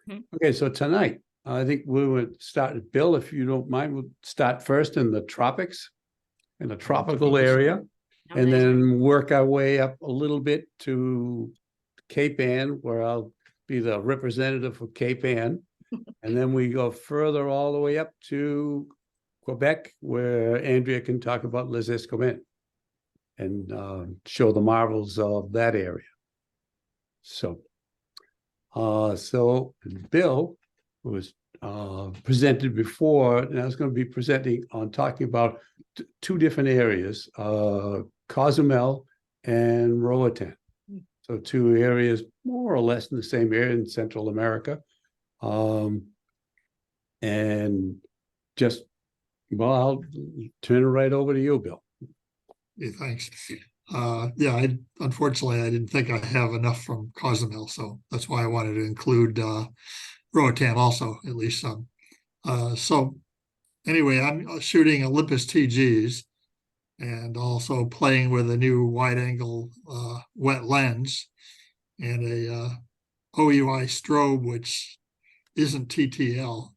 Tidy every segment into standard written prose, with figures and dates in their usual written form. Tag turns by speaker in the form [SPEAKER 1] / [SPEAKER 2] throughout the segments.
[SPEAKER 1] Okay, so tonight, I think we would start, Bill, if you don't mind, we'll start first in the tropics, in the tropical area, and then work our way up a little bit to Cape Ann, where I'll be the representative for Cape Ann. And then we go further all the way up to Quebec, where Andrea can talk about Les Escoumins and show the marvels of that area. So Bill was presented before, and I was going to be presenting on talking about two different areas, Cozumel and Roatan. So two areas more or less in the same area in Central America. And just, well, I'll turn it right over to you, Bill.
[SPEAKER 2] Yeah, thanks. Unfortunately, I didn't think I have enough from Cozumel, so that's why I wanted to include Roatan also, at least some. So anyway, I'm shooting Olympus TGs and also playing with a new wide-angle wet lens and a OUI strobe, which isn't TTL.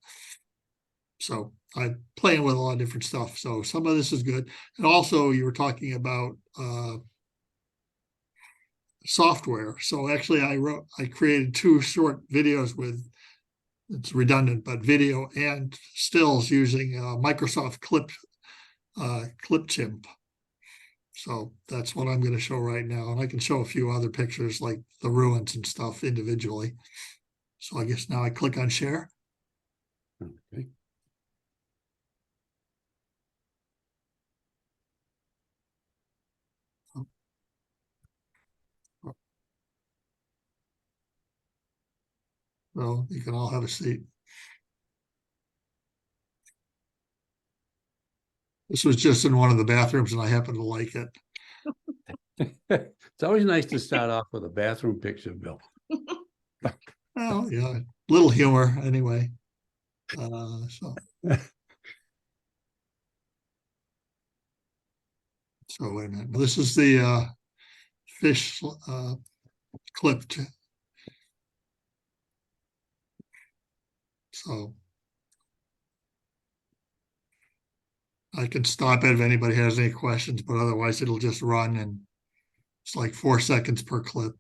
[SPEAKER 2] So I'm playing with a lot of different stuff. So some of this is good. And also you were talking about software. So actually I created two short videos with, it's redundant, but video and stills using Microsoft Clipchimp. So that's what I'm going to show right now. And I can show a few other pictures like the ruins and stuff individually. So I guess now I click on share.
[SPEAKER 1] Okay.
[SPEAKER 2] So you can all have a seat. This was just in one of the bathrooms and I happen to like it.
[SPEAKER 1] It's always nice to start off with a bathroom picture, Bill.
[SPEAKER 2] Well, yeah, little humor anyway. So wait a minute. This is the fish clipped. So I can stop it if anybody has any questions, but otherwise it'll just run and it's like 4 seconds per clip.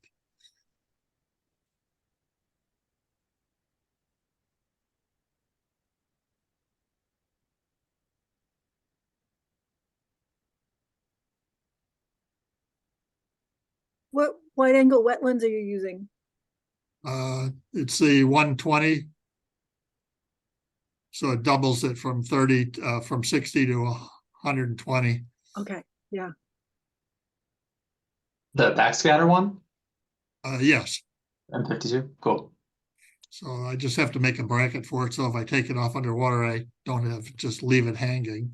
[SPEAKER 3] What wide angle wet lens are you using?
[SPEAKER 2] It's the 120. So it doubles it from 30, from 60 to 120.
[SPEAKER 3] Okay, yeah.
[SPEAKER 4] The backscatter one?
[SPEAKER 2] Yes.
[SPEAKER 4] M52, cool.
[SPEAKER 2] So I just have to make a bracket for it. So if I take it off underwater, I don't have to just leave it hanging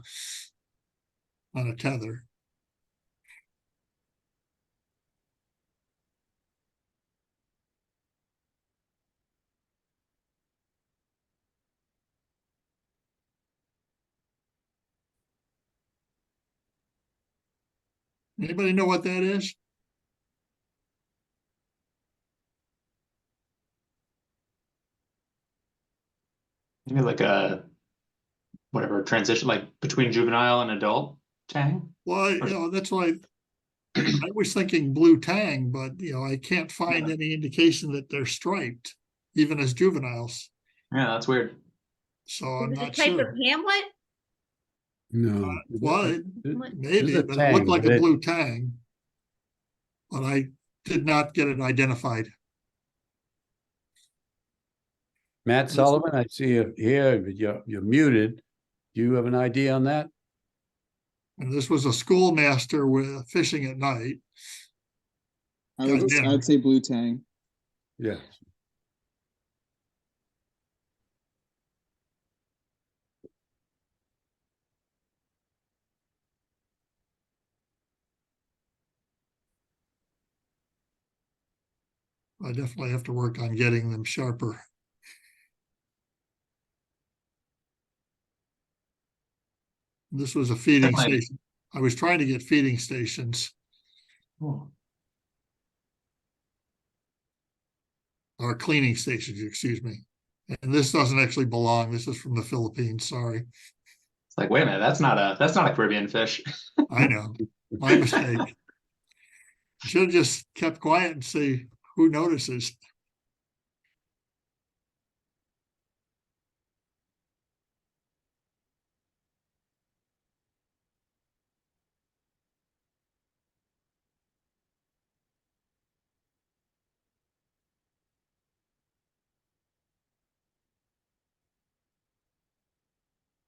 [SPEAKER 2] on a tether. Anybody know what that is?
[SPEAKER 4] Maybe like a whatever transition, like between juvenile and adult tang.
[SPEAKER 2] Well, that's why I was thinking blue tang, but I can't find any indication that they're striped, even as juveniles.
[SPEAKER 4] Yeah, that's weird.
[SPEAKER 2] So I'm not
[SPEAKER 5] type
[SPEAKER 2] sure.
[SPEAKER 5] of hamlet?
[SPEAKER 1] No.
[SPEAKER 2] Well, maybe,
[SPEAKER 1] a
[SPEAKER 2] but
[SPEAKER 1] tang,
[SPEAKER 2] it looked like
[SPEAKER 1] but
[SPEAKER 2] a blue tang. But I did not get it identified.
[SPEAKER 1] Matt Sullivan, I see you here, but you're muted. Do you have an idea on that?
[SPEAKER 2] And this was a schoolmaster with fishing at night.
[SPEAKER 6] I'd say blue tang.
[SPEAKER 1] Yes.
[SPEAKER 2] I definitely have to work on getting them sharper. This was a feeding station. I was trying to get feeding stations.
[SPEAKER 4] Oh.
[SPEAKER 2] Or cleaning stations, excuse me. And this doesn't actually belong. This is from the Philippines. Sorry.
[SPEAKER 4] It's like, wait a minute, that's not a Caribbean fish.
[SPEAKER 2] I know. My mistake. Should have just kept quiet and see who notices.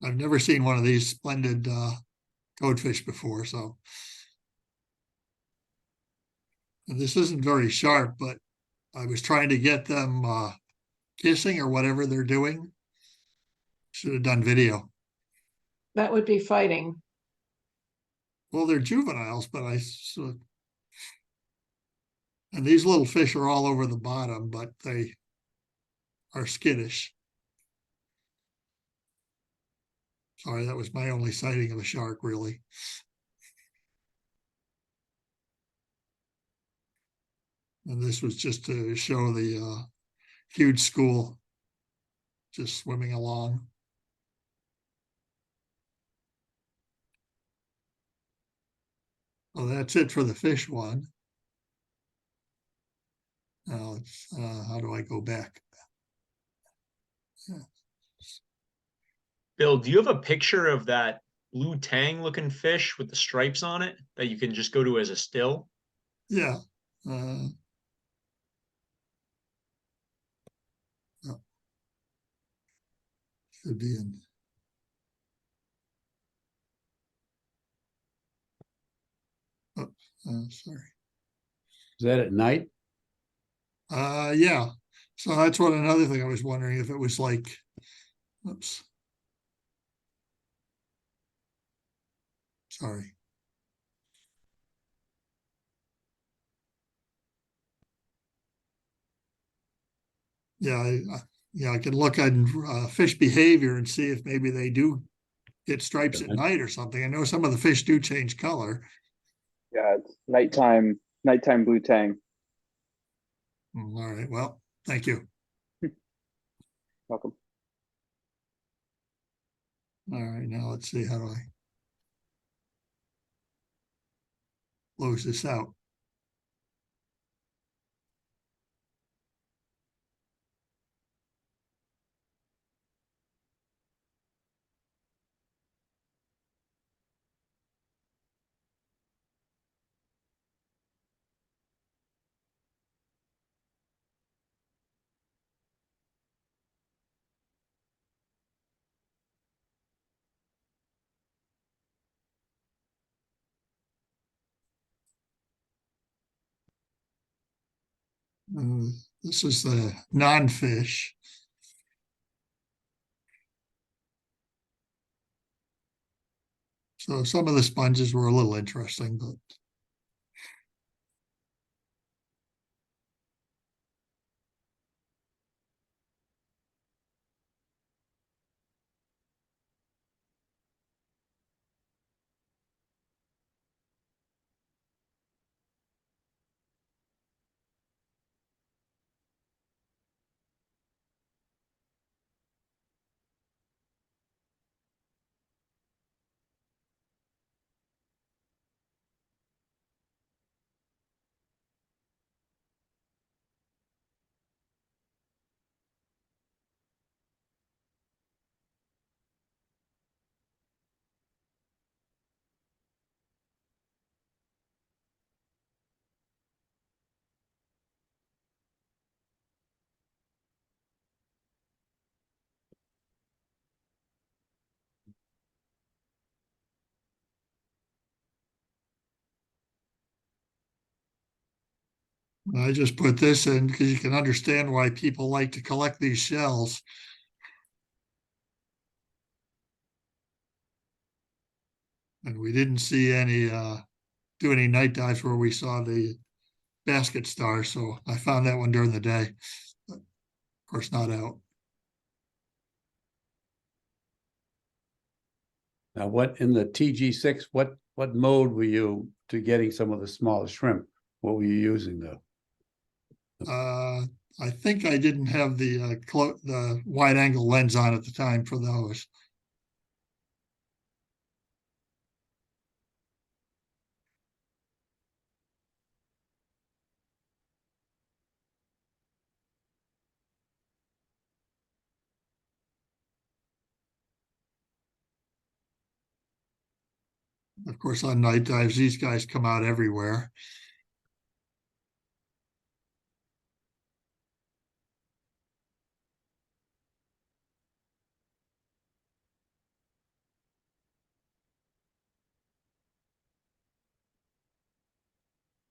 [SPEAKER 2] I've never seen one of these splendid toadfish before, so. And this isn't very sharp, but I was trying to get them kissing or whatever they're doing. Should have done video.
[SPEAKER 5] That would be fighting.
[SPEAKER 2] Well, they're juveniles, but and these little fish are all over the bottom, but they are skittish. Sorry, that was my only sighting of a shark, really. And this was just to show the huge school just swimming along. Well, that's it for the fish one. Now it's how do I go back?
[SPEAKER 6] Bill, do you have a picture of that blue tang looking fish with the stripes on it that you can just go to as a still?
[SPEAKER 2] Yeah. Should be in. Oh, sorry.
[SPEAKER 1] Is that at night?
[SPEAKER 2] Yeah. So that's what another thing I was wondering if it was like, oops. Sorry. Yeah, I can look at fish behavior and see if maybe they do get stripes at night or something. I know some of the fish do change color.
[SPEAKER 7] Yeah, it's nighttime blue tang.
[SPEAKER 2] All right, well, thank you.
[SPEAKER 7] Welcome.
[SPEAKER 2] All right, now let's see, how do I close this out? This is the non-fish. So some of the sponges were a little interesting, but I just put this in because you can understand why people like to collect these shells. And we didn't see any do any night dives where we saw the basket star, so I found that one during the day. But of course, not out.
[SPEAKER 1] Now, what in the TG6, what mode were you to getting some of the smaller shrimp? What were you using though?
[SPEAKER 2] I think I didn't have the wide angle lens on at the time for those. Of course, on night dives, these guys come out everywhere.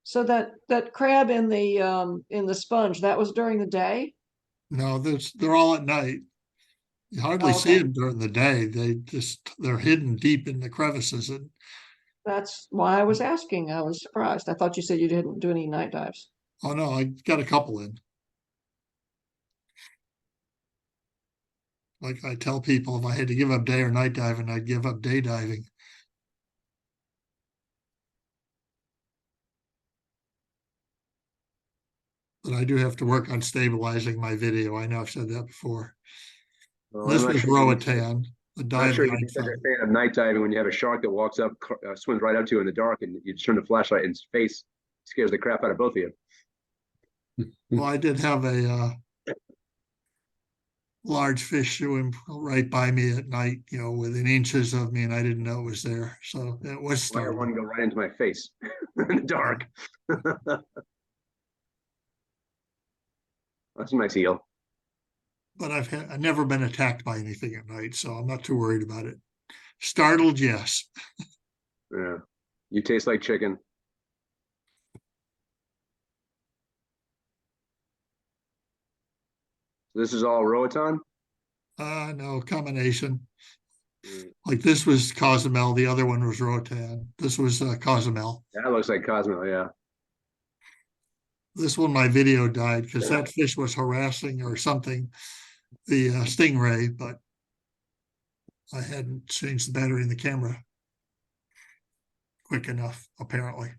[SPEAKER 5] So that crab in the sponge, that was during the day?
[SPEAKER 2] No, they're all at night. You hardly
[SPEAKER 5] Oh,
[SPEAKER 2] see
[SPEAKER 5] okay.
[SPEAKER 2] them during the day. They're hidden deep in the crevices. And
[SPEAKER 5] That's why I was asking. I was surprised. I thought you said you didn't do any night dives.
[SPEAKER 2] oh no, I got a couple in. Like I tell people, if I had to give up day or night diving, I'd give up day diving. But I do have to work on stabilizing my video. I know I've said that before.
[SPEAKER 8] Well,
[SPEAKER 2] This
[SPEAKER 8] I'm not
[SPEAKER 2] was
[SPEAKER 8] sure you'd be
[SPEAKER 2] Roatan, a
[SPEAKER 8] I'm
[SPEAKER 2] dive
[SPEAKER 8] not sure
[SPEAKER 2] that
[SPEAKER 8] you'd be
[SPEAKER 2] I
[SPEAKER 8] such
[SPEAKER 2] found.
[SPEAKER 8] a fan of night diving when you have a shark that walks up, swims right up to you in the dark, and you turn the flashlight in its face, scares the crap out of both of you.
[SPEAKER 2] Well, I did have a large fish swim right by me at night, within inches of me, and I didn't know it was there. So it was
[SPEAKER 8] I had one
[SPEAKER 2] startling.
[SPEAKER 8] go right into my face in the dark. That's a nice eel.
[SPEAKER 2] But I've never been attacked by anything at night, so I'm not too worried about it. Startled, yes.
[SPEAKER 8] Yeah. You taste like chicken. This is all Roatan?
[SPEAKER 2] No, combination.
[SPEAKER 8] Mm.
[SPEAKER 2] Like this was Cozumel, the other one was Roatan. This was Cozumel.
[SPEAKER 8] That looks like Cosmo, yeah.
[SPEAKER 2] This one, my video died because that fish was harassing or something, the stingray, but I hadn't changed the battery in the camera quick enough, apparently.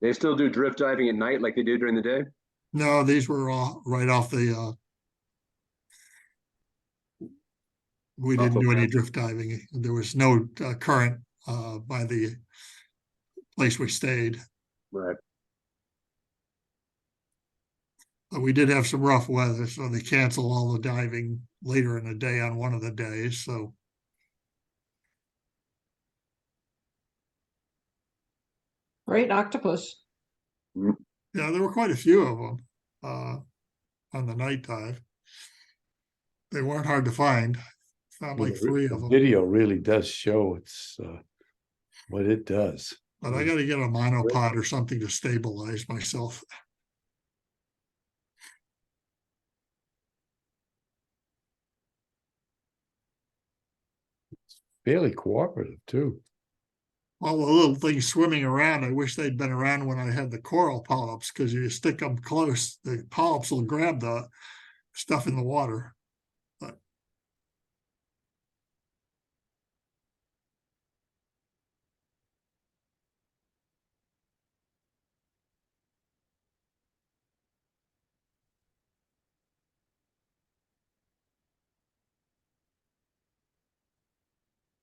[SPEAKER 8] They still do drift diving at night like they do during the day?
[SPEAKER 2] No, these were all right off the, we
[SPEAKER 8] Off
[SPEAKER 2] didn't
[SPEAKER 8] the
[SPEAKER 2] do any
[SPEAKER 8] land.
[SPEAKER 2] drift diving. There was no current by the place we stayed.
[SPEAKER 8] Right.
[SPEAKER 2] But we did have some rough weather, so they canceled all the diving later in the day on one of the days. So
[SPEAKER 5] Great octopus.
[SPEAKER 2] yeah, there were quite a few of them on the night dive. They weren't hard to find. Found
[SPEAKER 1] Well,
[SPEAKER 2] like three of them.
[SPEAKER 1] Video really does show what it does.
[SPEAKER 2] But I got to get a monopod or something to stabilize myself.
[SPEAKER 1] Fairly cooperative too.
[SPEAKER 2] All the little things swimming around, I wish they'd been around when I had the coral polyps, because you stick them close, the polyps will grab the stuff in the water. But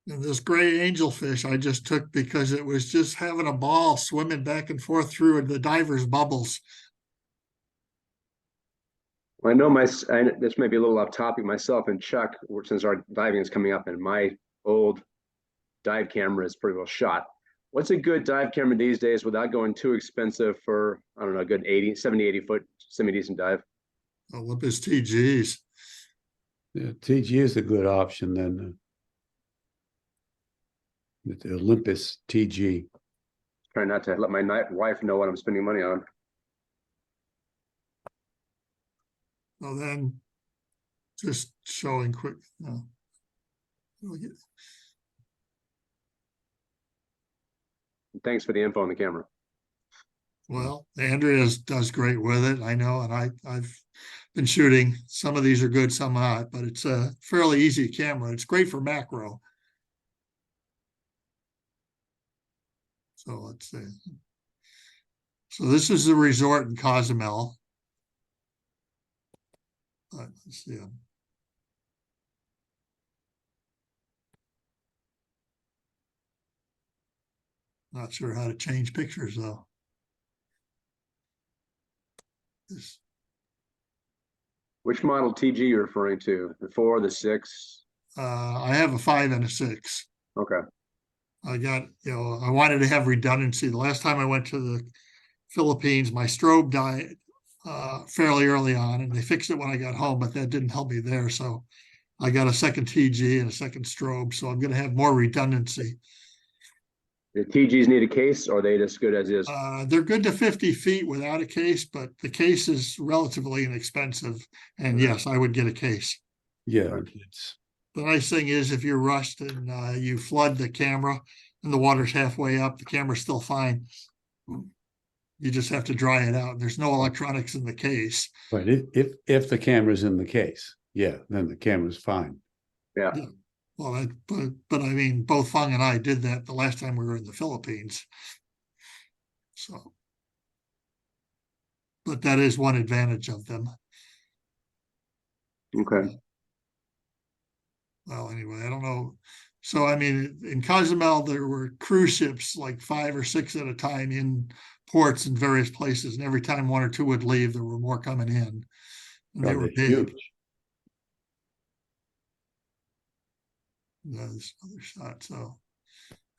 [SPEAKER 2] and this gray angelfish I just took because it was just having a ball swimming back and forth through the diver's bubbles.
[SPEAKER 8] Well, this may be a little off topic. Myself and Chuck, since our diving is coming up, and my old dive camera is pretty well shot. What's a good dive camera these days without going too expensive for, I don't know, a good 70, 80 foot semi-decent dive?
[SPEAKER 2] Olympus TGs.
[SPEAKER 1] Yeah, TG is a good option then. The Olympus TG.
[SPEAKER 8] Try not to let my wife know what I'm spending money on.
[SPEAKER 2] So then just showing quick.
[SPEAKER 8] Thanks for the info on the camera.
[SPEAKER 2] Well, Andrea does great with it. I know, and I've been shooting. Some of these are good, some not, but it's a fairly easy camera. It's great for macro. So let's see. So this is the resort in Cozumel. Let's see. Not sure how to change pictures though. This,
[SPEAKER 8] Which model TG you're referring to? The 4, the 6?
[SPEAKER 2] I have a 5 and a 6.
[SPEAKER 8] Okay.
[SPEAKER 2] I got, I wanted to have redundancy. The last time I went to the Philippines, my strobe died fairly early on, and they fixed it when I got home, but that didn't help me there. So I got a second TG and a second strobe. So I'm going to have more redundancy.
[SPEAKER 8] The TGs need a case, or are they just good as is?
[SPEAKER 2] They're good to 50 feet without a case, but the case is relatively inexpensive. And yes, I would get a case.
[SPEAKER 1] Yeah, it's,
[SPEAKER 2] The nice thing is if you're rushed and you flood the camera and the water's halfway up, the camera's still fine. You just have to dry it out. There's no electronics in the case.
[SPEAKER 1] but if the camera's in the case, yeah, then the camera's fine.
[SPEAKER 8] Yeah.
[SPEAKER 2] Well, but I mean, both Fung and I did that the last time we were in the Philippines. So, but that is one advantage of them.
[SPEAKER 8] Okay.
[SPEAKER 2] Well, anyway, I don't know. So, I mean, in Cozumel, there were cruise ships like 5 or 6 at a time in ports in various places. And every time 1 or 2 would leave, there were more coming in. And they
[SPEAKER 1] Oh,
[SPEAKER 2] were
[SPEAKER 1] they're
[SPEAKER 2] big.
[SPEAKER 1] huge.
[SPEAKER 2] This other shot. So,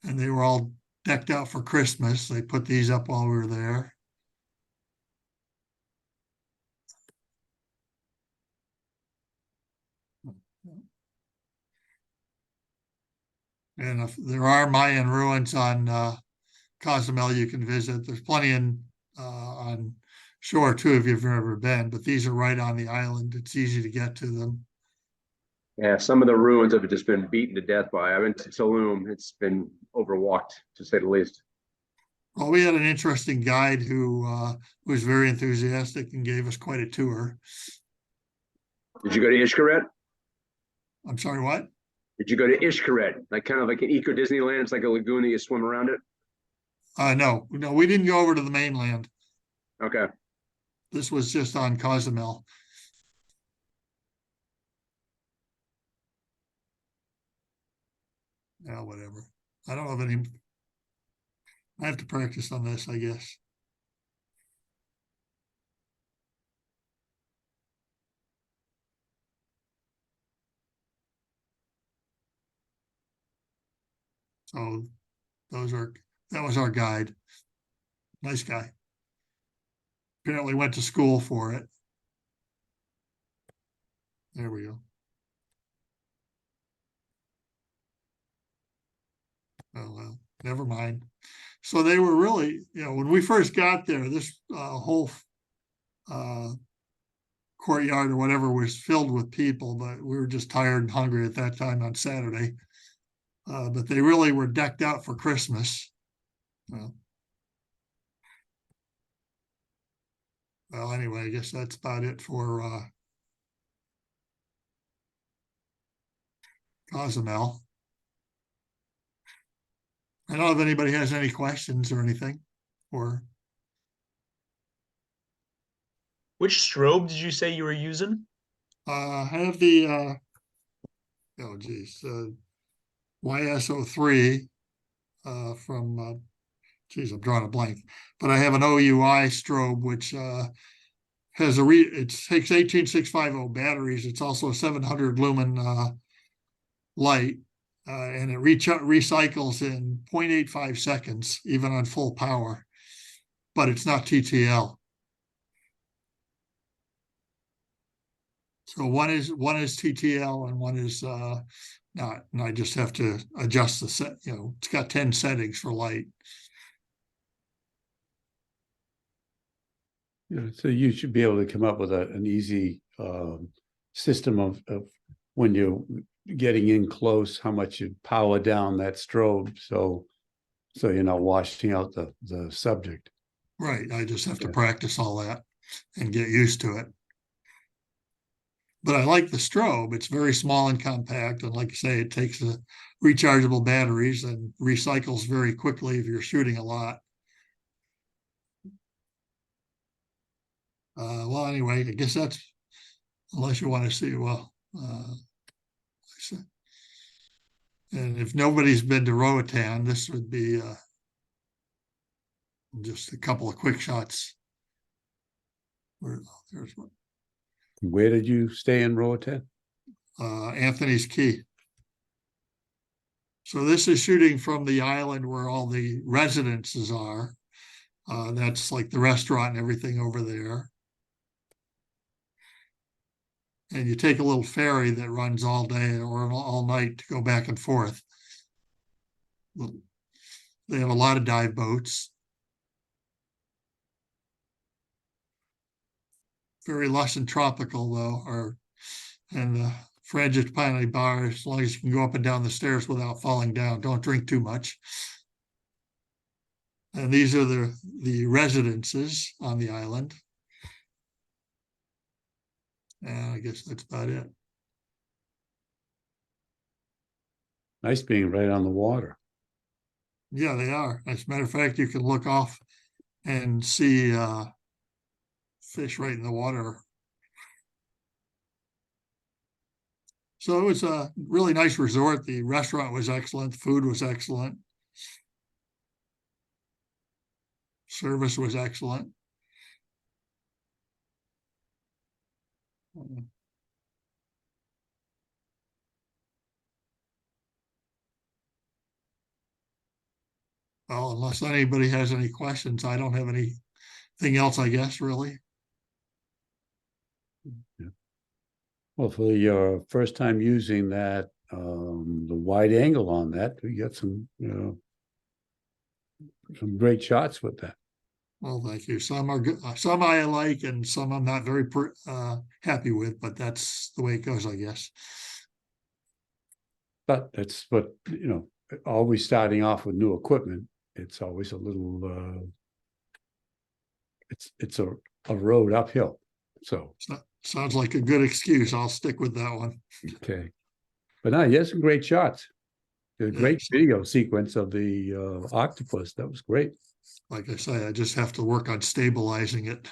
[SPEAKER 2] and they were all decked out for Christmas. They put these up while we were there. And if there are Mayan ruins on Cozumel you can visit, there's plenty on shore too if you've never been, but these are right on the island. It's easy to get to them.
[SPEAKER 8] Yeah, some of the ruins have just been beaten to death by. I went to Tulum. It's been overwalked, to say the least.
[SPEAKER 2] Well, we had an interesting guide who was very enthusiastic and gave us quite a tour.
[SPEAKER 8] Did you go to Ishkaret?
[SPEAKER 2] I'm sorry, what?
[SPEAKER 8] Did you go to Ishkaret? Like kind of like an eco Disneyland. It's like a lagoon that you swim around it.
[SPEAKER 2] No, we didn't go over to the mainland.
[SPEAKER 8] Okay.
[SPEAKER 2] This was just on Cozumel. Yeah, whatever. I don't have any. I have to practice on this, I guess. So that was our guide. Nice guy. Apparently went to school for it. There we go. Oh, well, never mind. So they were really, when we first got there, this whole courtyard or whatever was filled with people, but we were just tired and hungry at that time on Saturday. But they really were decked out for Christmas. Well, anyway, I guess that's about it for Cozumel. I don't know if anybody has any questions or anything, or
[SPEAKER 6] Which strobe did you say you were using?
[SPEAKER 2] I have the YSO3 from I'm drawing a blank, but I have an OUI strobe which has it takes 18650 batteries. It's also a 700 lumen light. And it recycles in 0.85 seconds, even on full power, but it's not TTL. So one is TTL and one is not. And I just have to adjust the set. It's got 10 settings for light.
[SPEAKER 1] Yeah, so you should be able to come up with an easy system of when you're getting in close, how much you power down that strobe, so you're not washing out the subject.
[SPEAKER 2] Right. I just have to
[SPEAKER 1] Yeah.
[SPEAKER 2] practice all that and get used to it. But I like the strobe. It's very small and compact. And like I say, it takes rechargeable batteries and recycles very quickly if you're shooting a lot. Well, anyway, I guess that's, unless you want to see, well, and if nobody's been to Roatan, this would be just a couple of quick shots. There's one.
[SPEAKER 1] Where did you stay in Roatan?
[SPEAKER 2] Anthony's Key. So this is shooting from the island where all the residences are. That's like the restaurant and everything over there. And you take a little ferry that runs all day or all night to go back and forth. They have a lot of dive boats. Very lush and tropical though, and frangipani bar, as long as you can go up and down the stairs without falling down. Don't drink too much. And these are the residences on the island. And I guess that's about it.
[SPEAKER 1] Nice being right on the water.
[SPEAKER 2] Yeah, they are. As a matter of fact, you can look off and see fish right in the water. So it was a really nice resort. The restaurant was excellent. Food was excellent. Service was excellent. Well, unless anybody has any questions, I don't have anything else, I guess, really.
[SPEAKER 1] Well, for your first time using that, the wide angle on that, we got some, some great shots with that.
[SPEAKER 2] Well, thank you. Some are good, some I like, and some I'm not very happy with, but that's the way it goes, I guess.
[SPEAKER 1] But that's what, always starting off with new equipment, it's always a little, it's a road uphill. So.
[SPEAKER 2] Sounds like a good excuse. I'll stick with that one.
[SPEAKER 1] Okay. But no, you had some great shots. A great video sequence of the octopus. That was great.
[SPEAKER 2] Like I say, I just have to work on stabilizing it.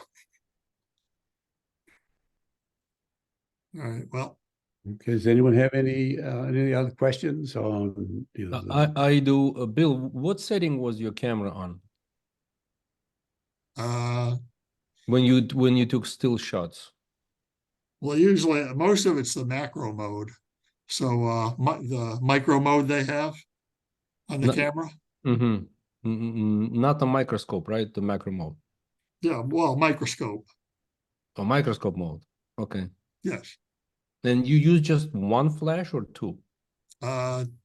[SPEAKER 2] All right, well.
[SPEAKER 1] Okay, does anyone have any other questions on?
[SPEAKER 9] I do. Bill, what setting was your camera on when you took still shots?
[SPEAKER 2] Well, usually most of it's the macro mode. So the micro mode they have on the camera.
[SPEAKER 9] Not a microscope, right? The macro mode.
[SPEAKER 2] Yeah, well, microscope.
[SPEAKER 9] A microscope mode. Okay.
[SPEAKER 2] Yes.
[SPEAKER 9] And you use just one flash or two?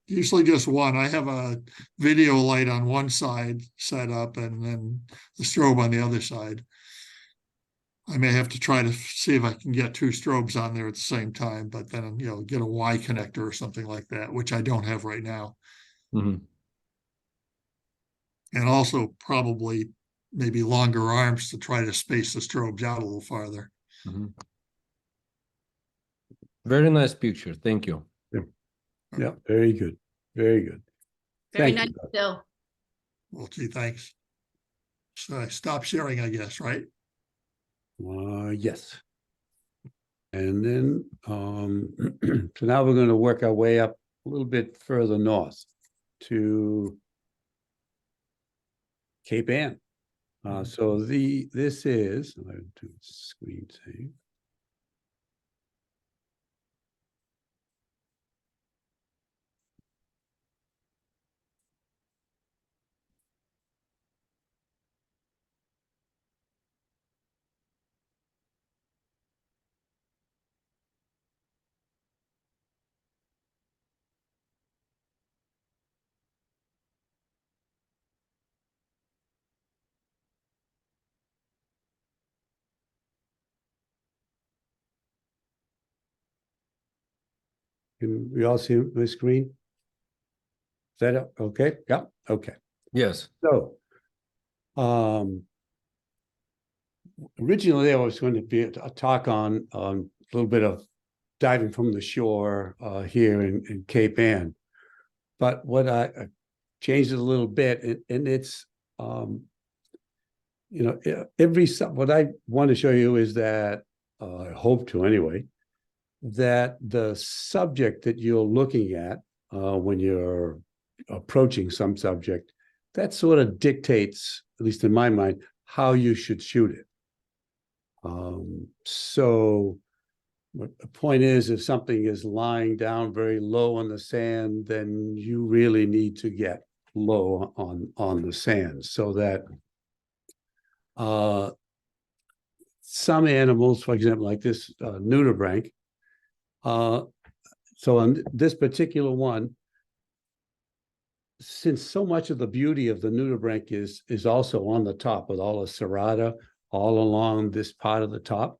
[SPEAKER 2] Usually just one. I have a video light on one side set up and then the strobe on the other side. I may have to try to see if I can get two strobes on there at the same time, but then, get a Y connector or something like that, which I don't have right now.
[SPEAKER 9] Mm-hmm.
[SPEAKER 2] And also probably maybe longer arms to try to space the strobes out a little farther.
[SPEAKER 9] Mm-hmm. Very nice picture. Thank you.
[SPEAKER 1] Yeah, very good. Very good.
[SPEAKER 10] Very
[SPEAKER 1] Thank
[SPEAKER 10] nice,
[SPEAKER 1] you.
[SPEAKER 10] Bill.
[SPEAKER 2] Well, gee, thanks. So I stop sharing, I guess, right?
[SPEAKER 1] Yes. And then, so now we're going to work our way up a little bit further north to Cape Ann. So this is, I'm going to screen save. Can we all see my screen? Is that okay? Yeah, okay.
[SPEAKER 9] Yes.
[SPEAKER 1] So, originally there was going to be a talk on a little bit of diving from the shore here in Cape Ann. But what I changed it a little bit, and it's you know, what I want to show you is that I hope to anyway, that the subject that you're looking at when you're approaching some subject, that sort of dictates, at least in my mind, how you should shoot it. So what the point is, if something is lying down very low on the sand, then you really need to get low on the sand so that some animals, for example, like this nudibranch, so on this particular one, since so much of the beauty of the nudibranch is also on the top with all the serrata all along this part of the top.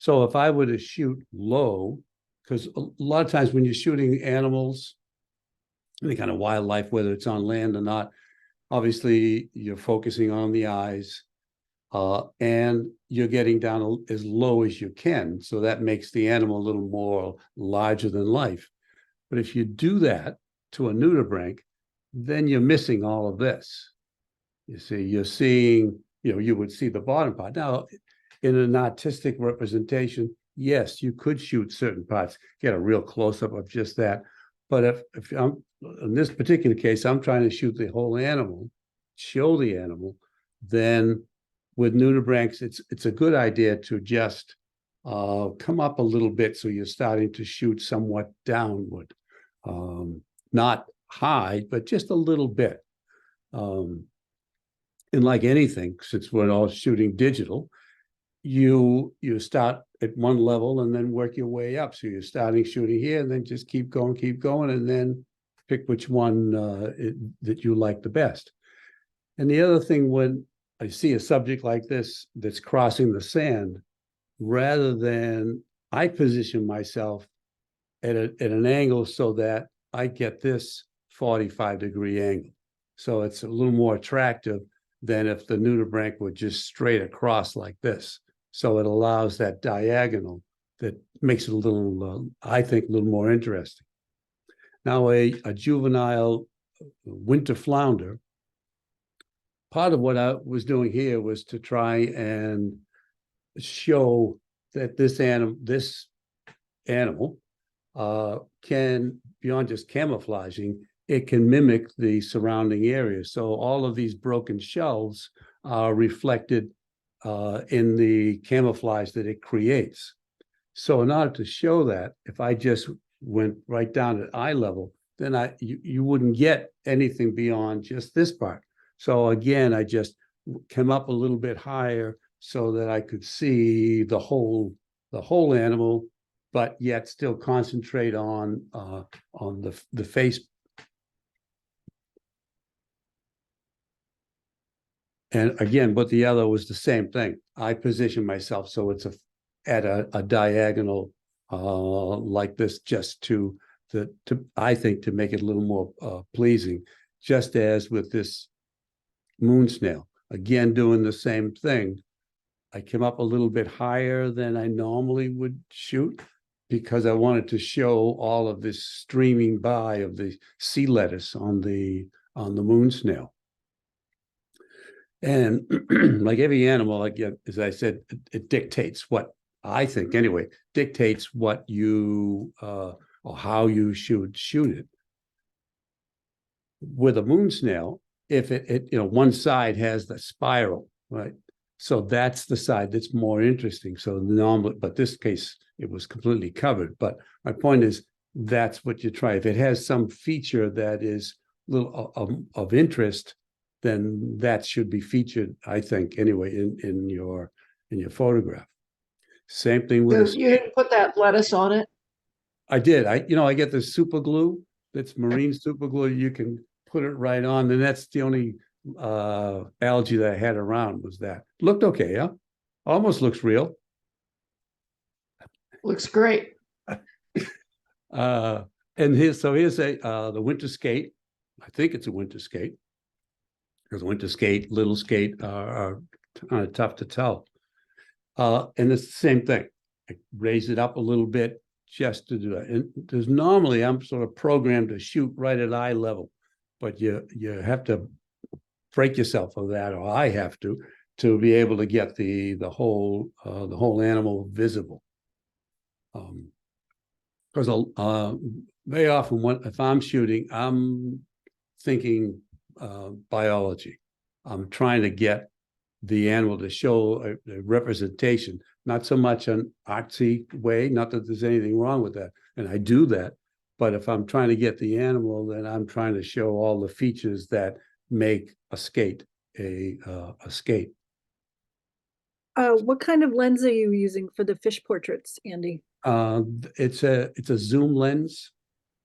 [SPEAKER 1] So if I were to shoot low, because a lot of times when you're shooting animals, any kind of wildlife, whether it's on land or not, obviously you're focusing on the eyes, and you're getting down as low as you can. So that makes the animal a little more larger than life. But if you do that to a nudibranch, then you're missing all of this. You see, you're seeing, you know, you would see the bottom part. Now, in an artistic representation, yes, you could shoot certain parts, get a real close-up of just that. But if I'm, in this particular case, I'm trying to shoot the whole animal, show the animal, then with nudibranchs, it's a good idea to just come up a little bit so you're starting to shoot somewhat downward. Not high, but just a little bit. And like anything, since we're all shooting digital, you start at one level and then work your way up. So you're starting shooting here and then just keep going, and then pick which one that you like the best. And the other thing, when I see a subject like this that's crossing the sand, rather than I position myself at an angle so that I get this 45-degree angle. So it's a little more attractive than if the nudibranch were just straight across like this. So it allows that diagonal that makes it a little, I think, a little more interesting. Now, a juvenile winter flounder, part of what I was doing here was to try and show that this animal can, beyond just camouflaging, it can mimic the surrounding area. So all of these broken shells are reflected in the camouflage that it creates. So in order to show that, if I just went right down at eye level, then you wouldn't get anything beyond just this part. So again, I just came up a little bit higher so that I could see the whole animal, but yet still concentrate on the face. And again, but the other was the same thing. I position myself so it's at a diagonal like this, just to I think to make it a little more pleasing. Just as with this moon snail, again doing the same thing. I came up a little bit higher than I normally would shoot because I wanted to show all of this streaming by of the sea lettuce on the moon snail. And like every animal, like, as I said, it dictates what I think anyway, dictates what you or how you should shoot it. With a moon snail, if it one side has the spiral, right? So that's the side that's more interesting. So normally, but this case, it was completely covered. But my point is, that's what you try. If it has some feature that is little of interest, then that should be featured, I think, anyway, in your photograph. Same thing with
[SPEAKER 5] You didn't put that lettuce on it?
[SPEAKER 1] I did. I get the super glue, that's marine super glue. You can put it right on, and that's the only algae that I had around was that. Looked okay, yeah? Almost looks real.
[SPEAKER 5] Looks great.
[SPEAKER 1] And here's the winter skate. I think it's a winter skate. Because winter skate, little skate are kind of tough to tell. And it's the same thing. I raise it up a little bit just to do that. And there's normally I'm sort of programmed to shoot right at eye level, but you have to break yourself of that, or I have to be able to get the whole animal visible. Because very often if I'm shooting, I'm thinking biology. I'm trying to get the animal to show a representation, not so much an artsy way, not that there's anything wrong with that, and I do that, but if I'm trying to get the animal, then I'm trying to show all the features that make a skate a skate.
[SPEAKER 3] What kind of lens are you using for the fish portraits, Andy?
[SPEAKER 1] It's a zoom lens,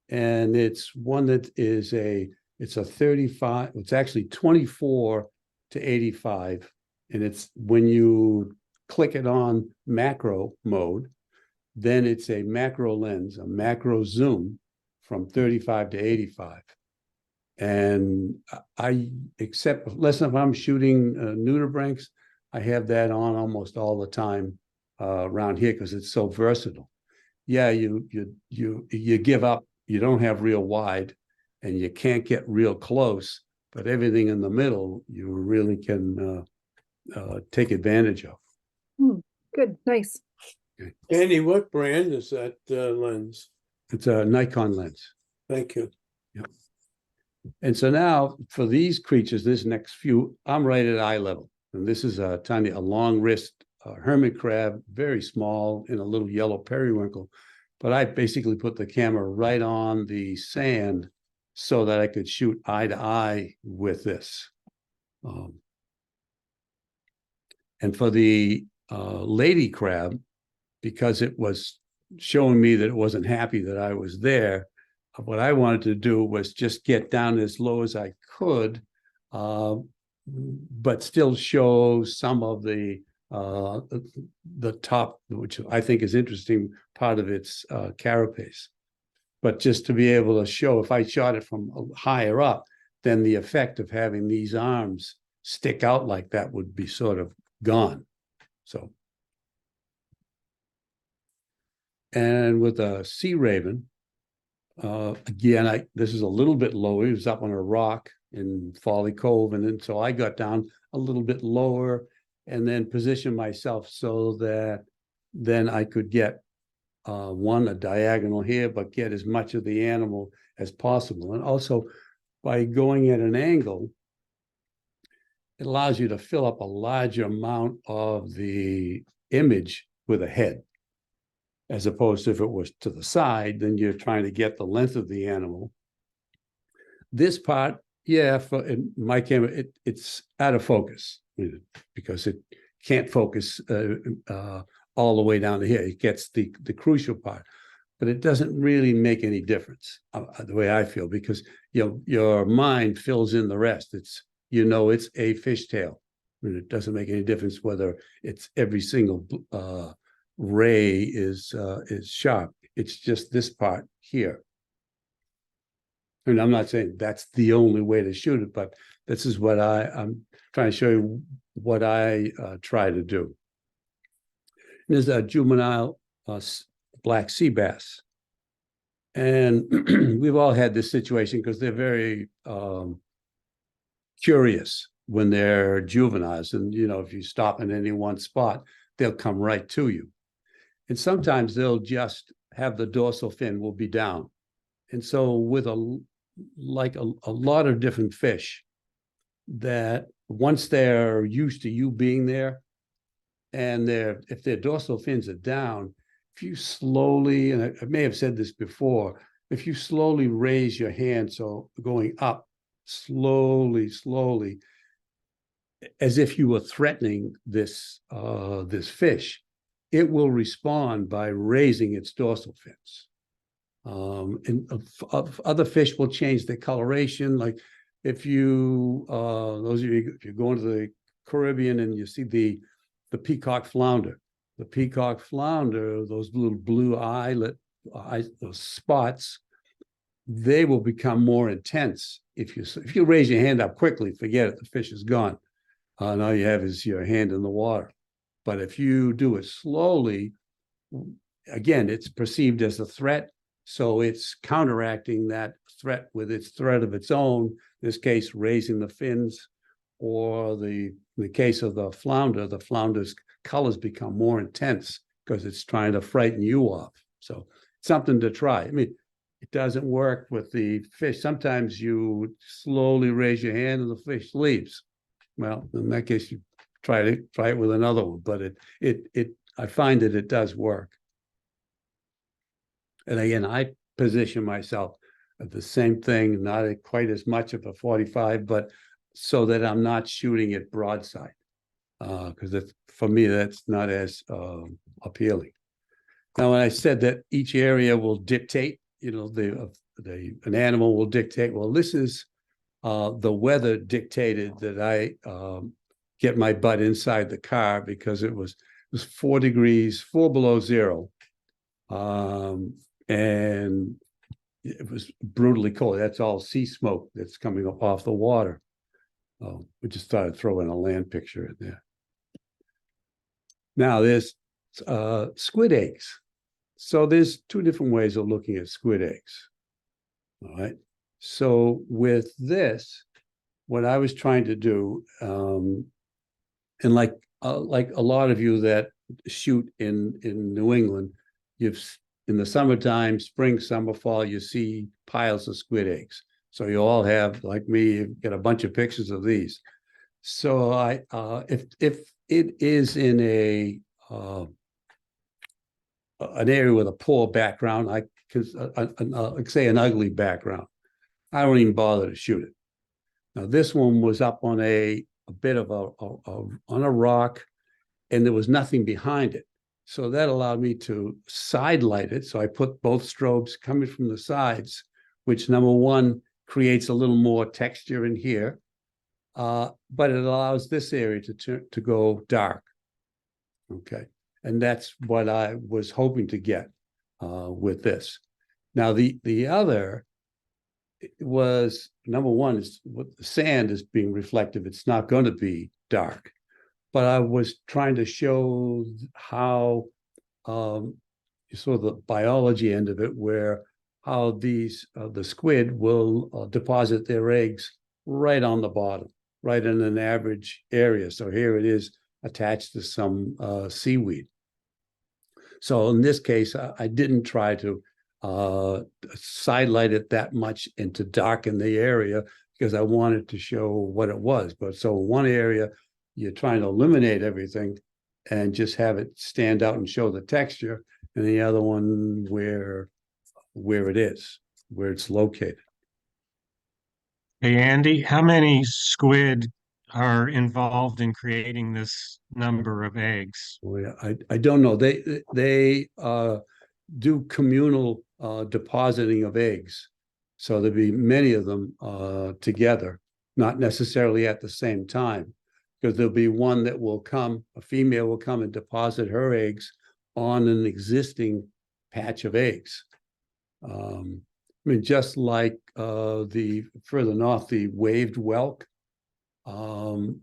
[SPEAKER 1] and it's one that is it's a 35, it's actually 24 to 85. And it's when you click it on macro mode, then it's a macro lens, a macro zoom from 35 to 85. And except less if I'm shooting nudibranchs, I have that on almost all the time around here because it's so versatile. Yeah, you give up. You don't have real wide, and you can't get real close. But everything in the middle, you really can take advantage of.
[SPEAKER 3] Good, nice.
[SPEAKER 10] Andy, what brand is that lens?
[SPEAKER 1] It's a Nikon lens.
[SPEAKER 10] Thank you.
[SPEAKER 1] Yep. And so now for these creatures, this next few, I'm right at eye level. And this is a long wrist hermit crab, very small, in a little yellow periwinkle. But I basically put the camera right on the sand so that I could shoot eye to eye with this. And for the lady crab, because it was showing me that it wasn't happy that I was there, what I wanted to do was just get down as low as I could, but still show some of the top, which I think is interesting, part of its carapace. But just to be able to show, if I shot it from higher up, then the effect of having these arms stick out like that would be sort of gone. So, and with a sea raven, again, this is a little bit lower. He was up on a rock in Folly Cove, and then so I got down a little bit lower and then positioned myself so that then I could get a diagonal here, but get as much of the animal as possible. And also by going at an angle, it allows you to fill up a larger amount of the image with a head, as opposed to if it was to the side, then you're trying to get the length of the animal. This part, yeah, in my camera, it's out of focus because it can't focus all the way down to here. It gets the crucial part, but it doesn't really make any difference the way I feel, because your mind fills in the rest. It's it's a fishtail. It doesn't make any difference whether it's every single ray is sharp. It's just this part here. And I'm not saying that's the only way to shoot it, but this is what I'm trying to show you what I try to do. And there's a juvenile black sea bass. And we've all had this situation because they're very curious when they're juveniles. And, if you stop in any one spot, they'll come right to you. And sometimes they'll just have the dorsal fin will be down. And so with a lot of different fish, that once they're used to you being there, and if their dorsal fins are down, if you slowly, and I may have said this before, if you slowly raise your hand, so going up slowly, as if you were threatening this fish, it will respond by raising its dorsal fins. And other fish will change their coloration. Like if you, those of you, if you're going to the Caribbean and you see the peacock flounder, those little blue eyes, those spots, they will become more intense. If you raise your hand up quickly, forget it, the fish is gone. And all you have is your hand in the water. But if you do it slowly, again, it's perceived as a threat, so it's counteracting that threat with its threat of its own, in this case, raising the fins, or in the case of the flounder's colors become more intense because it's trying to frighten you off. So something to try. I mean, it doesn't work with the fish. Sometimes you slowly raise your hand and the fish leaves. Well, in that case, you try it with another one, but I find that it does work. And again, I position myself at the same thing, not at quite as much of a 45, but so that I'm not shooting it broadside. Because for me, that's not as appealing. Now, when I said that each area will dictate, an animal will dictate, well, this is the weather dictated that I get my butt inside the car because it was 4 degrees, 4 below zero. And it was brutally cold. That's all sea smoke that's coming up off the water. We just started throwing a land picture in there. Now there's squid eggs. So there's 2 different ways of looking at squid eggs. All right. So with this, what I was trying to do, and like a lot of you that shoot in New England, in the summertime, spring, summer, fall, you see piles of squid eggs. So you all have, like me, you get a bunch of pictures of these. So if it is in an area with a poor background, like say an ugly background, I don't even bother to shoot it. Now this one was up on a bit of on a rock, and there was nothing behind it. So that allowed me to side light it. So I put both strobes coming from the sides, which number one creates a little more texture in here, but it allows this area to go dark. Okay, and that's what I was hoping to get with this. Now the other was, number one, is what the sand is being reflective. It's not going to be dark. But I was trying to show how sort of the biology end of it, where how these the squid will deposit their eggs right on the bottom, right in an average area. So here it is attached to some seaweed. So in this case, I didn't try to sidelight it that much and to darken the area, because I wanted to show what it was. But so one area, you're trying to eliminate everything and just have it stand out and show the texture, and the other one where it is, where it's located.
[SPEAKER 11] Hey, Andy, how many squid are involved in creating this number of eggs?
[SPEAKER 1] Well, I don't know. They do communal depositing of eggs. So there'll be many of them together, not necessarily at the same time, because there'll be one that will come, a female will come and deposit her eggs on an existing patch of eggs. I mean, just like the further north, the waved whelk,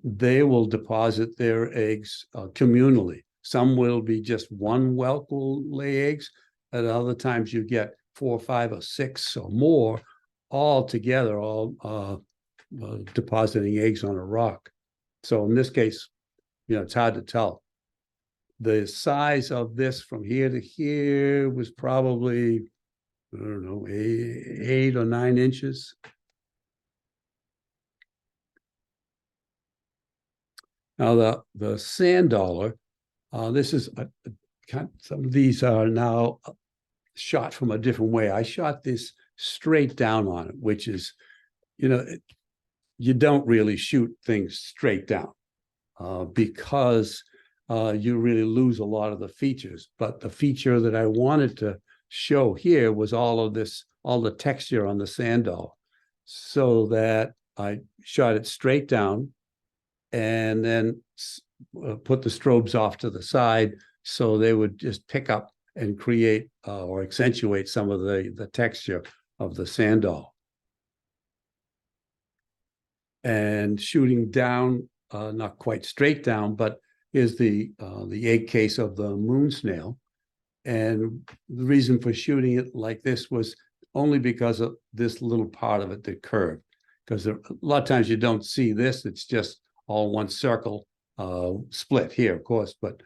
[SPEAKER 1] they will deposit their eggs communally. Some will be just one whelk will lay eggs. At other times you get 4, 5, or 6 or more all together, all depositing eggs on a rock. So in this case, it's hard to tell. The size of this from here to here was probably, I don't know, 8 or 9 inches. Now the sand dollar, this is some of these are now shot from a different way. I shot this straight down on it, which is, you don't really shoot things straight down because you really lose a lot of the features. But the feature that I wanted to show here was all the texture on the sand dollar, so that I shot it straight down and then put the strobes off to the side so they would just pick up and create or accentuate some of the texture of the sand doll. And shooting down, not quite straight down, but is the egg case of the moon snail. And the reason for shooting it like this was only because of this little part of it that curved. Because a lot of times you don't see this, it's just all one circle split here, of course, but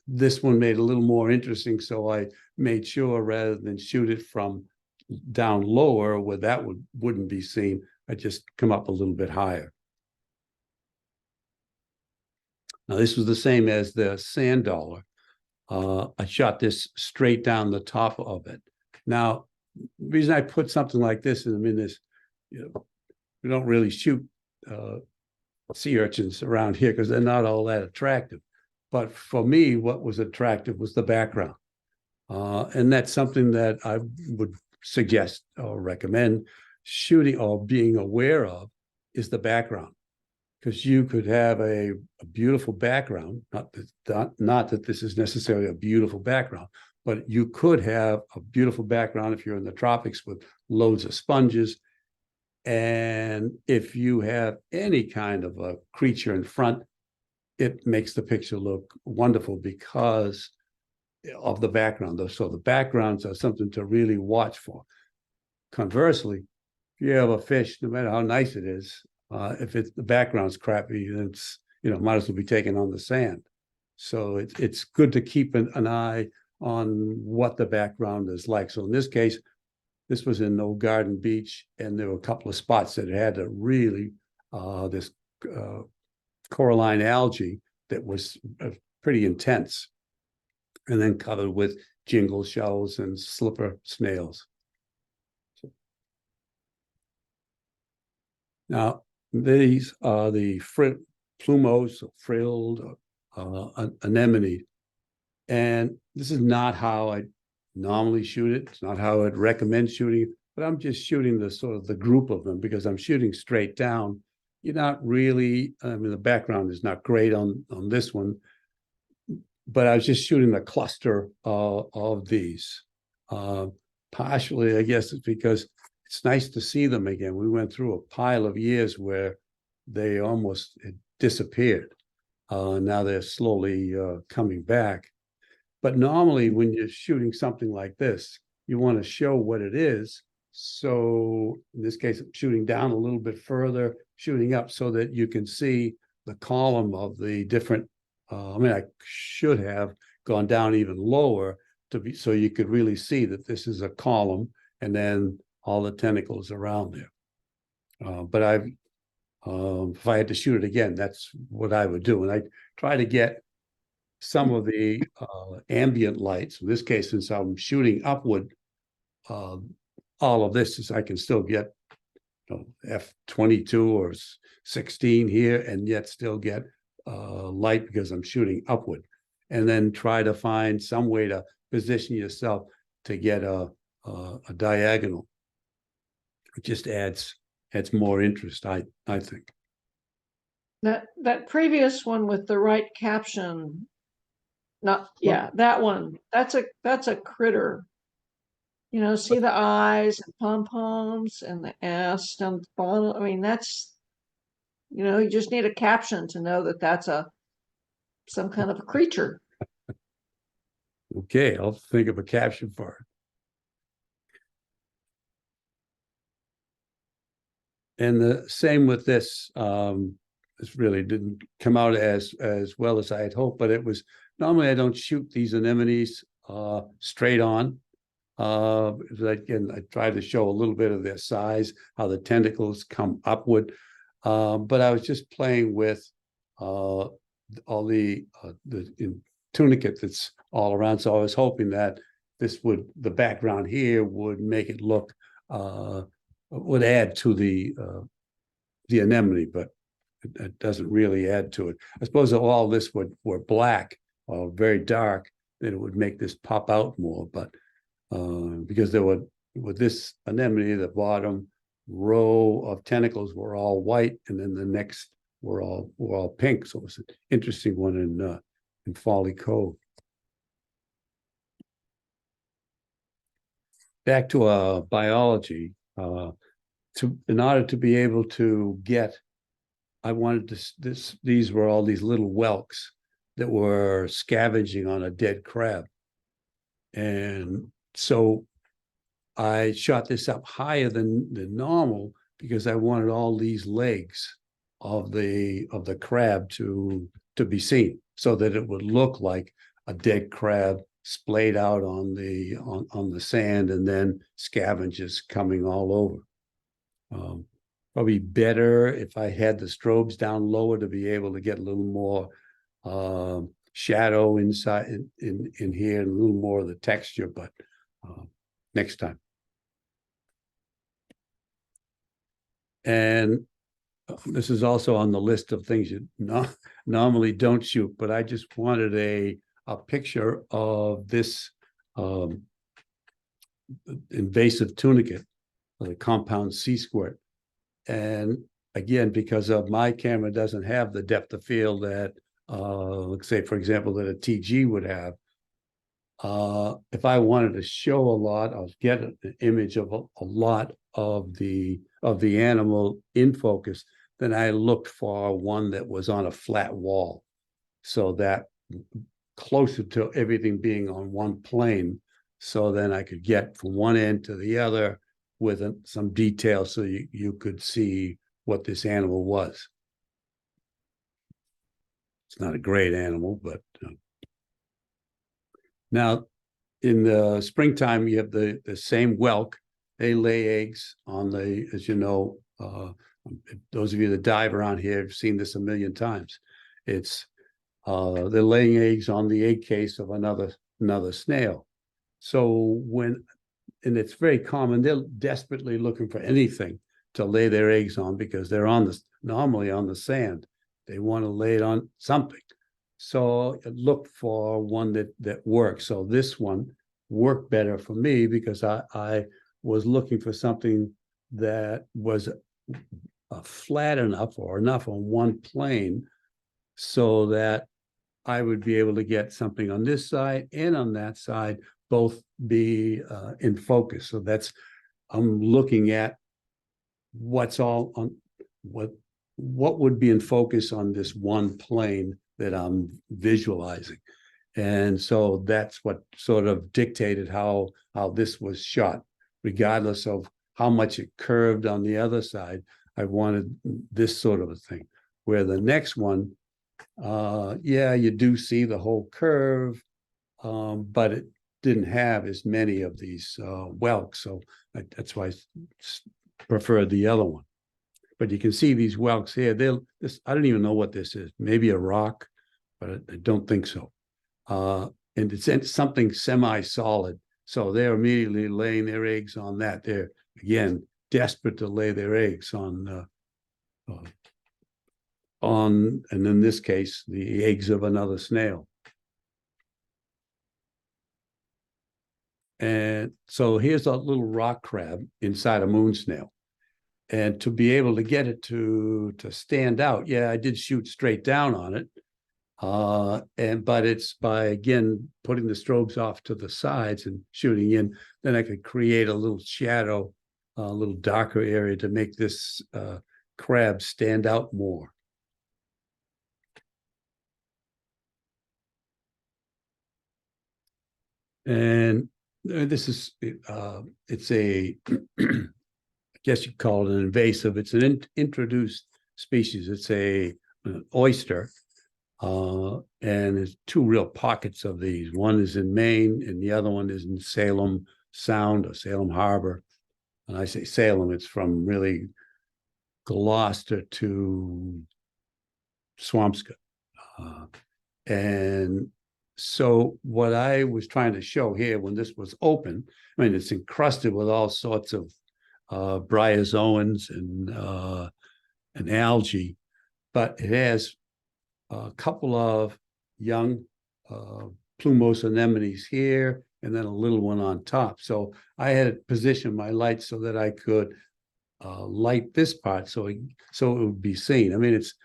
[SPEAKER 1] this one made it a little more interesting, so I made sure rather than shoot it from down lower where that wouldn't be seen, I just come up a little bit higher. Now this was the same as the sand dollar. I shot this straight down the top of it. Now, the reason I put something like this in this, we don't really shoot sea urchins around here because they're not all that attractive. But for me, what was attractive was the background. And that's something that I would suggest or recommend shooting or being aware of is the background. Because you could have a beautiful background, not that this is necessarily a beautiful background, but you could have a beautiful background if you're in the tropics with loads of sponges. And if you have any kind of a creature in front, it makes the picture look wonderful because of the background. So the backgrounds are something to really watch for. Conversely, if you have a fish, no matter how nice it is, if the background's crappy, then it's, might as well be taken on the sand. So it's good to keep an eye on what the background is like. So in this case, this was in No Garden Beach, and there were a couple of spots that had a really this coralline algae that was pretty intense, and then covered with jingle shells and slipper snails. Now, these are the plumose, frilled anemone. And this is not how I normally shoot it. It's not how I'd recommend shooting, but I'm just shooting the sort of the group of them because I'm shooting straight down. You're not really, the background is not great on this one, but I was just shooting the cluster of these. Partially, I guess it's because it's nice to see them again. We went through a pile of years where they almost disappeared. Now they're slowly coming back. But normally when you're shooting something like this, you want to show what it is. So in this case, I'm shooting down a little bit further, shooting up so that you can see the column of the different, I should have gone down even lower so you could really see that this is a column and then all the tentacles around there. But if I had to shoot it again, that's what I would do. And I try to get some of the ambient lights. In this case, since I'm shooting upward, all of this is I can still get f22 or 16 here and yet still get light because I'm shooting upward. And then try to find some way to position yourself to get a diagonal. It just adds more interest, I think.
[SPEAKER 5] That previous one with the right caption, that one, that's a critter. See the eyes and pom-poms and the S down the bottom. That's, you just need a caption to know that that's some kind of a creature.
[SPEAKER 1] Okay, I'll think of a caption for it. And the same with this. This really didn't come out as well as I had hoped, but it was normally I don't shoot these anemones straight on. Again, I try to show a little bit of their size, how the tentacles come upward. But I was just playing with all the tunicate that's all around. So I was hoping that the background here would make it look, would add to the anemone, but it doesn't really add to it. I suppose if all this were black or very dark, then it would make this pop out more. But because with this anemone, the bottom row of tentacles were all white, and then the next were all pink. So it was an interesting one in Folly Cove. Back to biology. In order to be able to get, I wanted these were all these little whelks that were scavenging on a dead crab. And so I shot this up higher than normal because I wanted all these legs of the crab to be seen, so that it would look like a dead crab splayed out on the sand, and then scavengers coming all over. Probably better if I had the strobes down lower to be able to get a little more shadow inside in here, and a little more of the texture, but next time. And this is also on the list of things you normally don't shoot, but I just wanted a picture of this invasive tunicate, the compound sea squirt. And again, because of my camera doesn't have the depth of field that, let's say, for example, that a TG would have, if I wanted to show a lot, I'll get an image of a lot of the animal in focus, then I looked for one that was on a flat wall, so that closer to everything being on one plane, so then I could get from one end to the other with some detail, so you could see what this animal was. It's not a great animal, but now in the springtime, you have the same whelk. They lay eggs on as you know, those of you that dive around here have seen this a million times. It's they're laying eggs on the egg case of another snail. So and it's very common, they're desperately looking for anything to lay their eggs on, because they're normally on the sand. They want to lay it on something. So look for one that works. So this one worked better for me because I was looking for something that was flat enough or enough on one plane, so that I would be able to get something on this side and on that side, both be in focus. So I'm looking at what's all on what would be in focus on this one plane that I'm visualizing. And so that's what sort of dictated how this was shot, regardless of how much it curved on the other side. I wanted this sort of a thing, where the next one, yeah, you do see the whole curve, but it didn't have as many of these whelks. So that's why I preferred the other one. But you can see these whelks here. I don't even know what this is. Maybe a rock, but I don't think so. And it's something semi-solid. So they're immediately laying their eggs on that. They're, again, desperate to lay their eggs on, and in this case, the eggs of another snail. And so here's a little rock crab inside a moon snail. And to be able to get it to stand out, yeah, I did shoot straight down on it. But it's by, again, putting the strobes off to the sides and shooting in, then I could create a little shadow, a little darker area to make this crab stand out more. And this is, it's a, I guess you call it an invasive. It's an introduced species. It's an oyster. And there's two real pockets of these. One is in Maine, and the other one is in Salem Sound or Salem Harbor. And I say Salem, it's from really Gloucester to Swampscott. And so what I was trying to show here when this was open, I mean, it's encrusted with all sorts of bryozoans and algae, but it has a couple of young plumose anemones here, and then a little one on top. So I had positioned my light so that I could light this part so it would be seen. I mean, it's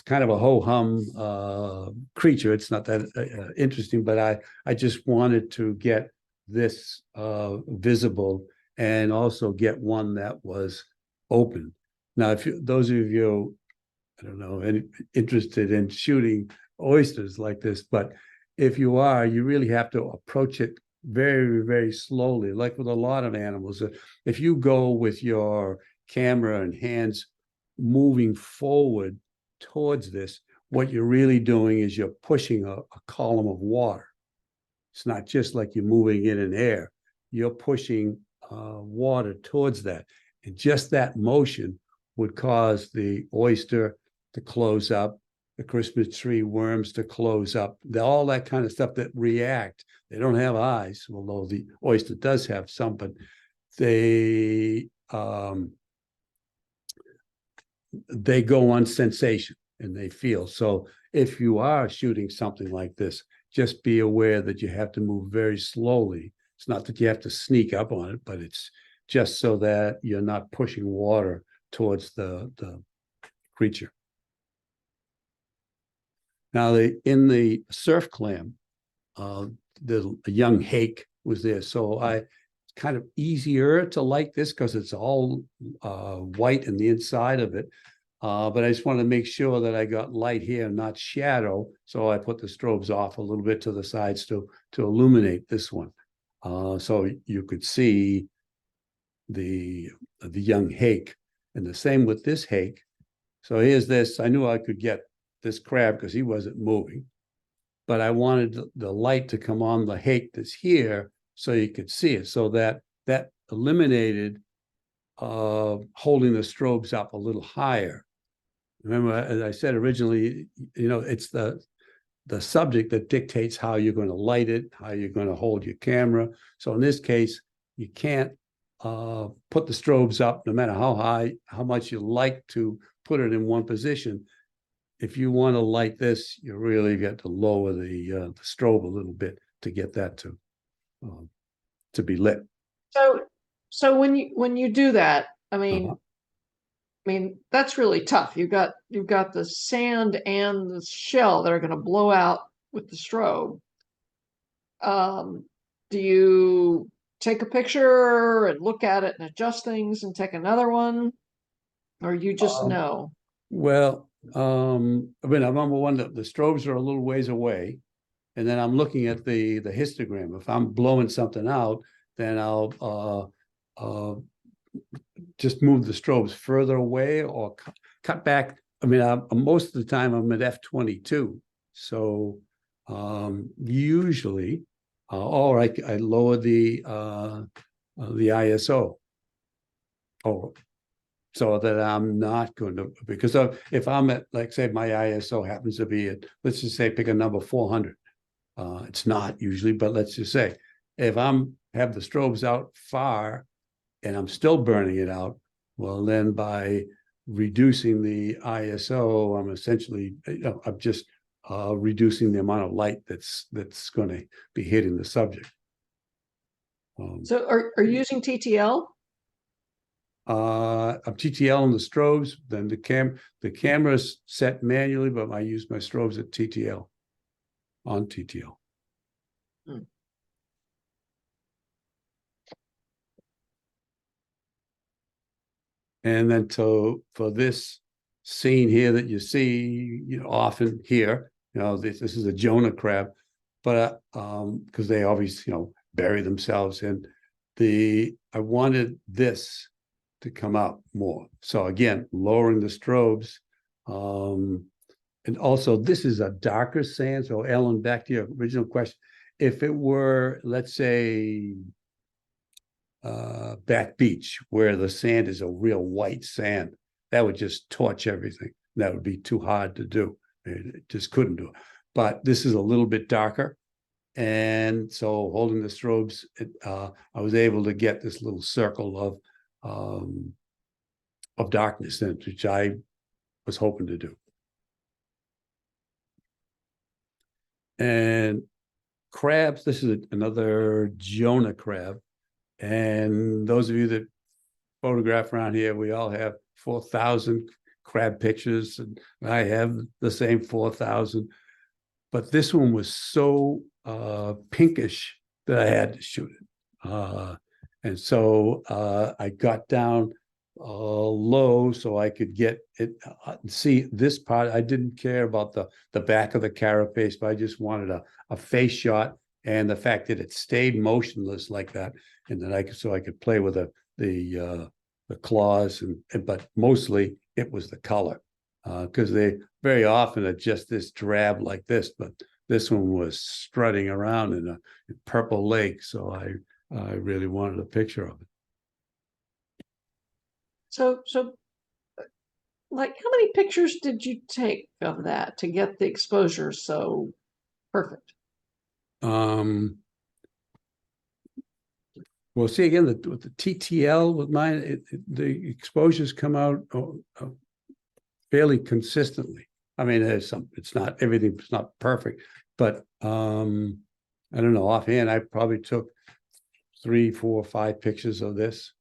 [SPEAKER 1] kind of a ho-hum creature. It's not that interesting, but I just wanted to get this visible and also get one that was open. Now, if those of you, I don't know, interested in shooting oysters like this, but if you are, you really have to approach it very, very slowly, like with a lot of animals. If you go with your camera and hands moving forward towards this, what you're really doing is you're pushing a column of water. It's not just like you're moving it in air. You're pushing water towards that. And just that motion would cause the oyster to close up, the Christmas tree worms to close up, all that kind of stuff that react. They don't have eyes, although the oyster does have some, but they go on sensation and they feel. So if you are shooting something like this, just be aware that you have to move very slowly. It's not that you have to sneak up on it, but it's just so that you're not pushing water towards the creature. Now, in the surf clam, the young hake was there. So it's kind of easier to light this because it's all white in the inside of it. But I just wanted to make sure that I got light here, not shadow. So I put the strobes off a little bit to the sides to illuminate this one. So you could see the young hake. And the same with this hake. So here's this. I knew I could get this crab because he wasn't moving. But I wanted the light to come on the hake that's here so you could see it. So that eliminated holding the strobes up a little higher. Remember, as I said originally, it's the subject that dictates how you're going to light it, how you're going to hold your camera. So in this case, you can't put the strobes up no matter how high, how much you like to put it in one position. If you want to light this, you really got to lower the strobe a little bit to get that to be lit.
[SPEAKER 5] So when you do that, I mean that's really tough. You've got the sand and the shell that are going to blow out with the strobe. Do you take a picture and look at it and adjust things and take another one, or you just know?
[SPEAKER 1] Well, I remember one that the strobes are a little ways away, and then I'm looking at the histogram. If I'm blowing something out, then I'll just move the strobes further away or cut back. I mean, most of the time I'm at f/22, so usually, or I lower the ISO. So that I'm not going to, because if I'm at, like, say, my ISO happens to be at, let's just say, pick a number 400. It's not usually, but let's just say, if have the strobes out far and I'm still burning it out, well, then by reducing the ISO, I'm essentially, I'm just reducing the amount of light that's going to be hitting the subject.
[SPEAKER 5] So are you using TTL?
[SPEAKER 1] I'm TTL on the strobes, then the camera's set manually, but I use my strobes at TTL, on TTL. And then for this scene here that you see, often here, this is a Jonah crab, but because they obviously, bury themselves in I wanted this to come out more. So again, lowering the strobes. And also this is a darker sand. So Ellen, back to your original question. If it were, let's say, Back Beach, where the sand is a real white sand, that would just torch everything. That would be too hard to do. It just couldn't do it. But this is a little bit darker. And so holding the strobes, I was able to get this little circle of darkness in it, which I was hoping to do. And crabs, this is another Jonah crab. And those of you that photograph around here, we all have 4,000 crab pictures, and I have the same 4,000. But this one was so pinkish that I had to shoot it. And so I got down low so I could get it, see this part. I didn't care about the back of the carapace, but I just wanted a face shot, and the fact that it stayed motionless like that, and then I could play with the claws, but mostly it was the color, because they very often are just this drab like this, but this one was strutting around in a purple lake, so I really wanted a picture of it.
[SPEAKER 5] So, like, how many pictures did you take of that to get the exposure so perfect?
[SPEAKER 1] Well, see, again, with the TTL with mine, the exposures come out fairly consistently. I mean, there's some, it's not, everything's not perfect, but I don't know, offhand, I probably took 3, 4, 5 pictures of this.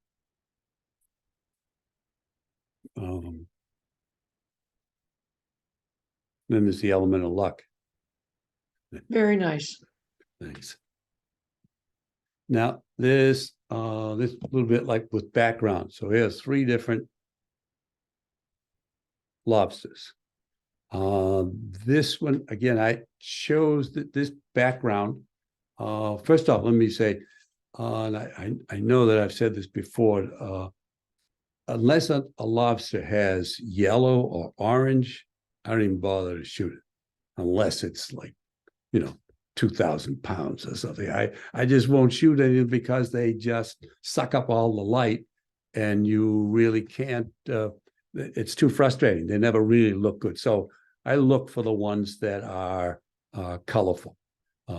[SPEAKER 1] Then there's the element of luck.
[SPEAKER 5] Very nice.
[SPEAKER 1] Thanks. Now, this this little bit like with background. So here's 3 different lobsters. This one, again, I chose this background. First off, let me say, and I know that I've said this before, unless a lobster has yellow or orange, I don't even bother to shoot it, unless it's like, 2,000 pounds or something. I just won't shoot anything because they just suck up all the light, and you really can't, it's too frustrating. They never really look good. So I look for the ones that are colorful.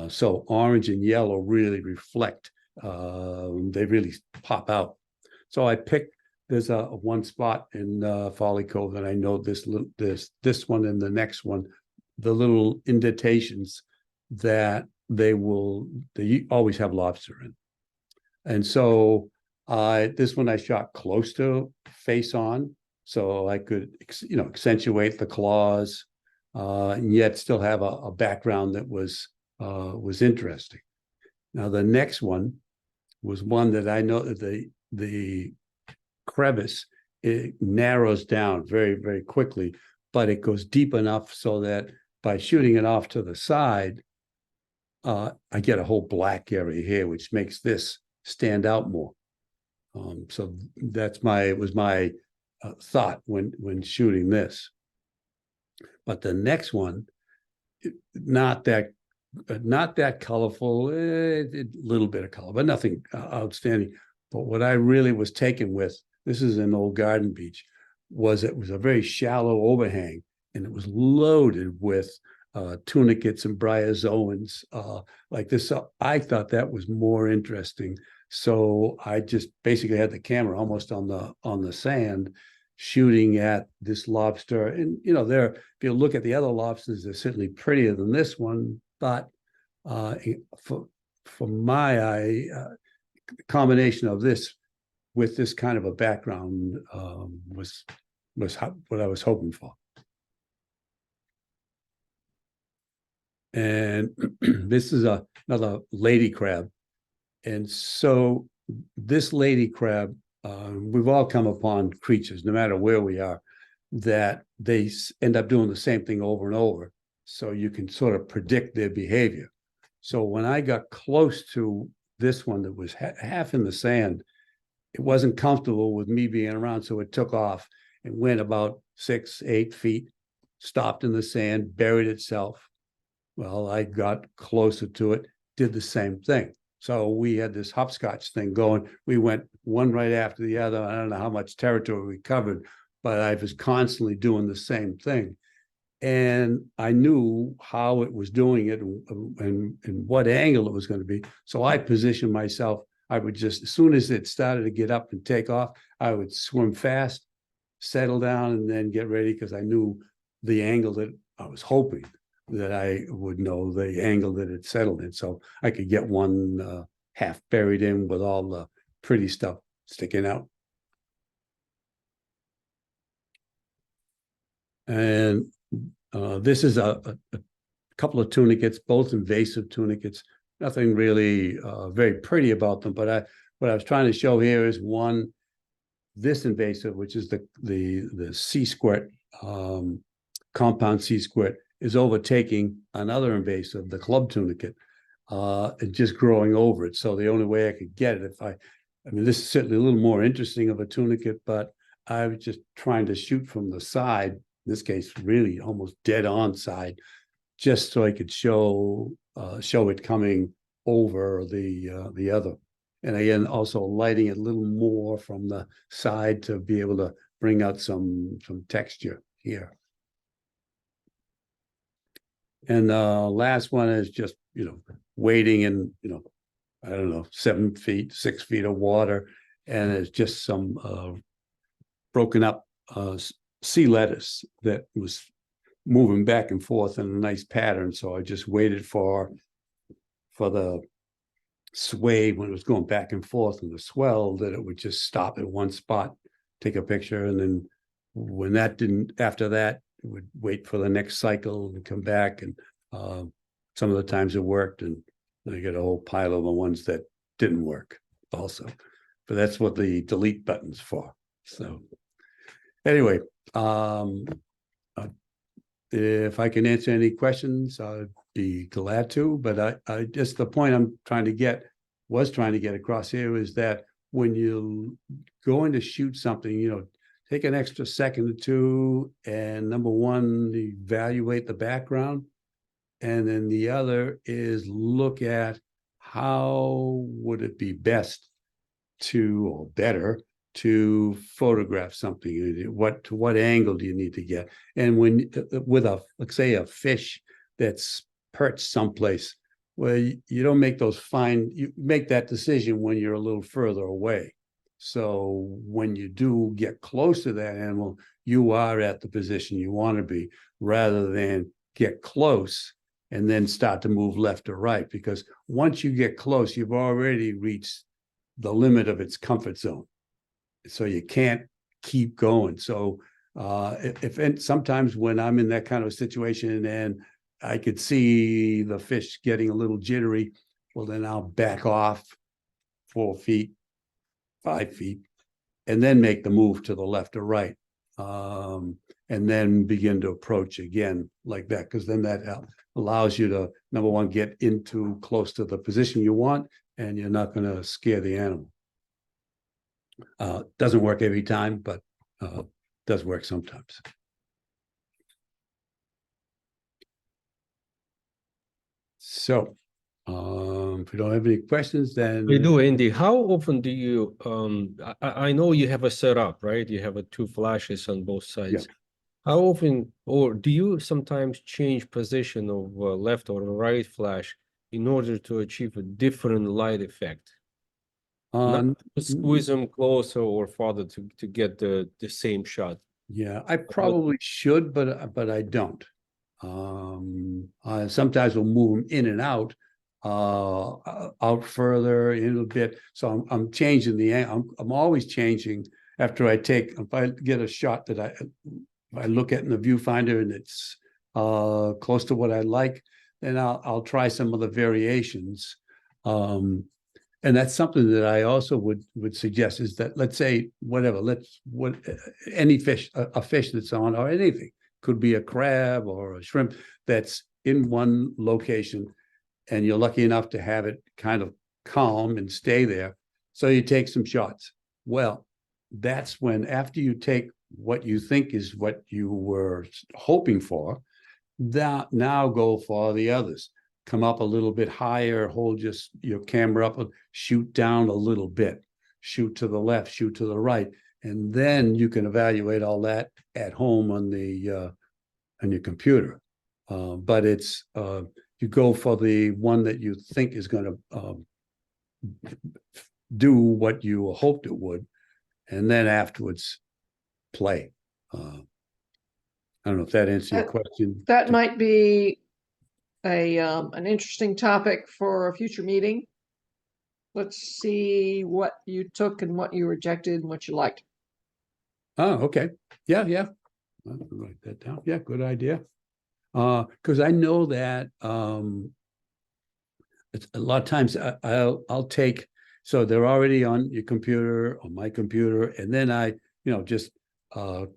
[SPEAKER 1] So orange and yellow really reflect, they really pop out. So I picked, there's a one spot in Folly Cove that I know this one and the next one, the little indentations that they always have lobster in. And so this one I shot close to face on, so I could accentuate the claws, and yet still have a background that was interesting. Now the next one was one that I know that the crevice, it narrows down very, very quickly, but it goes deep enough so that by shooting it off to the side, I get a whole black area here, which makes this stand out more. So it was my thought when shooting this. But the next one, not that colorful, a little bit of color, but nothing outstanding. But what I really was taken with, this is an old garden beach, it was a very shallow overhang, and it was loaded with tunicates and bryozoans like this. So I thought that was more interesting. So I just basically had the camera almost on the sand, shooting at this lobster. And if you look at the other lobsters, they're certainly prettier than this one, but for my eye, combination of this with this kind of a background was what I was hoping for. And this is another lady crab. And so this lady crab, we've all come upon creatures, no matter where we are, that they end up doing the same thing over and over. So you can sort of predict their behavior. So when I got close to this one that was half in the sand, it wasn't comfortable with me being around. So it took off and went about 6, 8 feet, stopped in the sand, buried itself. Well, I got closer to it, did the same thing. So we had this hopscotch thing going. We went one right after the other. I don't know how much territory we covered, but I was constantly doing the same thing. And I knew how it was doing it and what angle it was going to be. So I positioned myself. I would just, as soon as it started to get up and take off, I would swim fast, settle down, and then get ready, because I knew the angle that I was hoping that I would know the angle that it settled in. So I could get one half buried in with all the pretty stuff sticking out. And this is a couple of tunicates, both invasive tunicates. Nothing really very pretty about them, but what I was trying to show here is one this invasive, which is the sea squirt, compound sea squirt, is overtaking another invasive, the club tunicate, and just growing over it. So the only way I could get it, I mean, this is certainly a little more interesting of a tunicate, but I was just trying to shoot from the side, in this case, really almost dead on side, just so I could show it coming over the other. And again, also lighting it a little more from the side to be able to bring out some texture here. And the last one is just, wading in, I don't know, 7 feet, 6 feet of water. And it's just some broken up sea lettuce that was moving back and forth in a nice pattern. So I just waited for the sway when it was going back and forth and the swell, that it would just stop at one spot, take a picture. And then when that didn't, after that, it would wait for the next cycle and come back. And some of the times it worked, and I get a whole pile of the ones that didn't work also. But that's what the delete button's for. So anyway, if I can answer any questions, I'd be glad to. But I just, the point I'm trying to get across here is that when you going to shoot something, take an extra second or two, and number one, evaluate the background. And then the other is look at how would it be best to, or better, to photograph something. To what angle do you need to get? And when with let's say a fish that's perched someplace, well, you don't make you make that decision when you're a little further away. So when you do get close to that animal, you are at the position you want to be, rather than get close and then start to move left or right. Because once you get close, you've already reached the limit of its comfort zone. So you can't keep going. So sometimes when I'm in that kind of situation and I could see the fish getting a little jittery, well, then I'll back off 4 feet, 5 feet, and then make the move to the left or right. And then begin to approach again like that, because then that allows you to, number one, get into close to the position you want, and you're not going to scare the animal. Doesn't work every time, but does work sometimes. So, if we don't have any questions, then
[SPEAKER 9] We do, Andy. How often do you? I know you have a setup, right? You have 2 flashes on both sides.
[SPEAKER 1] Yeah.
[SPEAKER 9] How often, or do you sometimes change position of left or right flash in order to achieve a different light effect? Not to squeeze them closer or farther to get the same shot.
[SPEAKER 1] Yeah, I probably should, but I don't. Sometimes we'll move them in and out further a little bit. So I'm changing I'm always changing after if I get a shot that I look at in the viewfinder and it's close to what I like, then I'll try some of the variations. And that's something that I also would suggest, is that, let's say, any fish, a fish that's on, or anything, could be a crab or a shrimp that's in one location, and you're lucky enough to have it kind of calm and stay there. So you take some shots. Well, that's when, after you take what you think is what you were hoping for, that now go for the others. Come up a little bit higher, hold your camera up, shoot down a little bit, shoot to the left, shoot to the right. And then you can evaluate all that at home on your computer. But it's, you go for the one that you think is going to do what you hoped it would, and then afterwards play. I don't know if that answers your question.
[SPEAKER 5] That might be an interesting topic for a future meeting. Let's see what you took and what you rejected and what you liked.
[SPEAKER 1] Oh, okay. Yeah. I'll write that down. Yeah, good idea. Because I know that it's a lot of times I'll take So they're already on your computer or my computer, and then I, just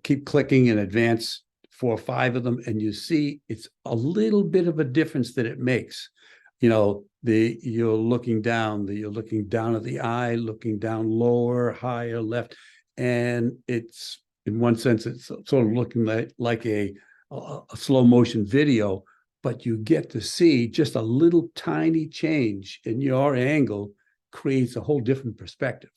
[SPEAKER 1] keep clicking in advance 4 or 5 of them, and you see it's a little bit of a difference that it makes. You're looking down at the eye, looking down lower, higher, left, and it's, in one sense, it's sort of looking like a slow motion video, but you get to see just a little tiny change in your angle creates a whole different perspective.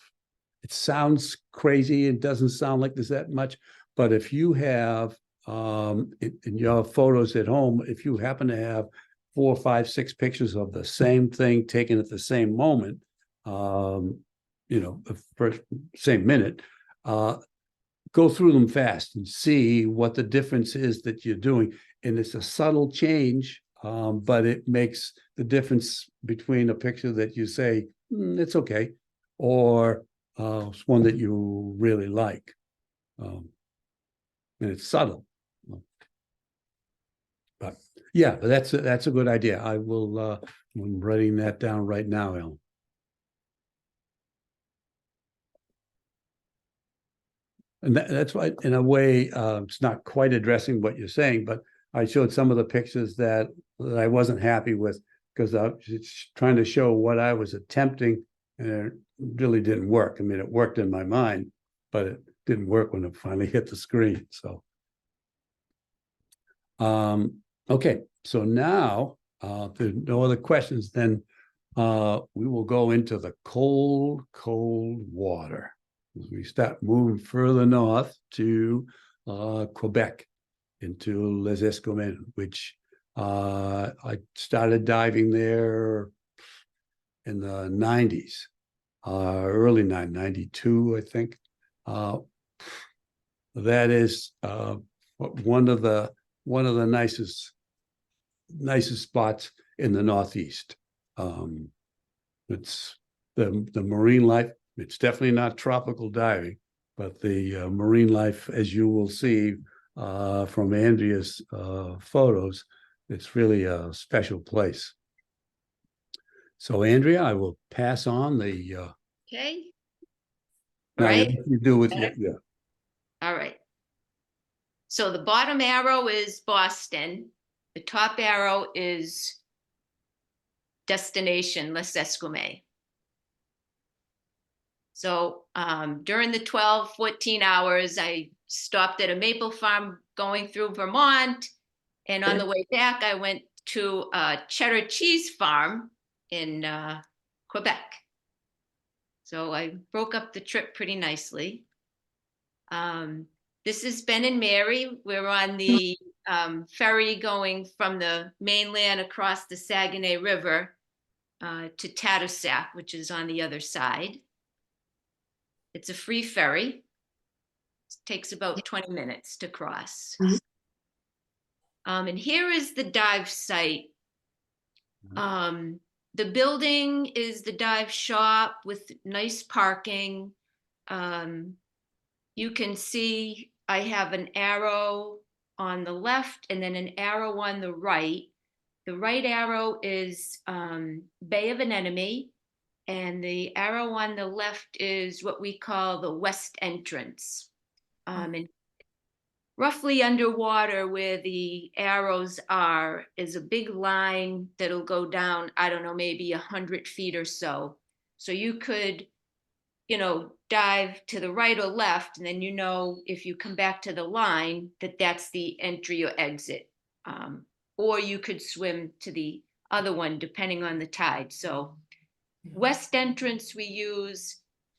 [SPEAKER 1] It sounds crazy. It doesn't sound like there's that much, but if you have in your photos at home, if you happen to have 4, 5, 6 pictures of the same thing taken at the same moment, the first same minute, go through them fast and see what the difference is that you're doing. And it's a subtle change, but it makes the difference between a picture that you say, it's okay, or one that you really like. And it's subtle. But yeah, that's a good idea. I will, I'm writing that down right now, Ellen. And that's why, in a way, it's not quite addressing what you're saying, but I showed some of the pictures that I wasn't happy with, because I was trying to show what I was attempting, and it really didn't work. I mean, it worked in my mind, but it didn't work when it finally hit the screen. So, okay, so now, if there's no other questions, then we will go into the cold, cold water. As we start moving further north to Quebec, into Les Escoumins, which I started diving there in the 90s, early 92, I think. That is one of the nicest spots in the Northeast. It's the marine life. It's definitely not tropical diving, but the marine life, as you will see from Andrea's photos, it's really a special place. So, Andrea, I will pass on the.
[SPEAKER 12] Okay.
[SPEAKER 1] Now,
[SPEAKER 12] Right.
[SPEAKER 1] what you do with it? Yeah.
[SPEAKER 12] All right. So the bottom arrow is Boston. The top arrow is destination, Les Escoumins. So during the 12, 14 hours, I stopped at a maple farm going through Vermont. And on the way back, I went to a cheddar cheese farm in Quebec. So I broke up the trip pretty nicely. This is Ben and Mary. We're on the ferry going from the mainland across the Saguenay River to Tadoussac, which is on the other side. It's a free ferry. It takes about 20 minutes to cross. And here is the dive site. The building is the dive shop with nice parking. You can see I have an arrow on the left and then an arrow on the right. The right arrow is Bay of Anemone, and the arrow on the left is what we call the west entrance. And roughly underwater where the arrows are is a big line that'll go down, I don't know, maybe 100 feet or so. So you could, dive to the right or left, and then if you come back to the line, that's the entry or exit. Or you could swim to the other one, depending on the tide. So west entrance we use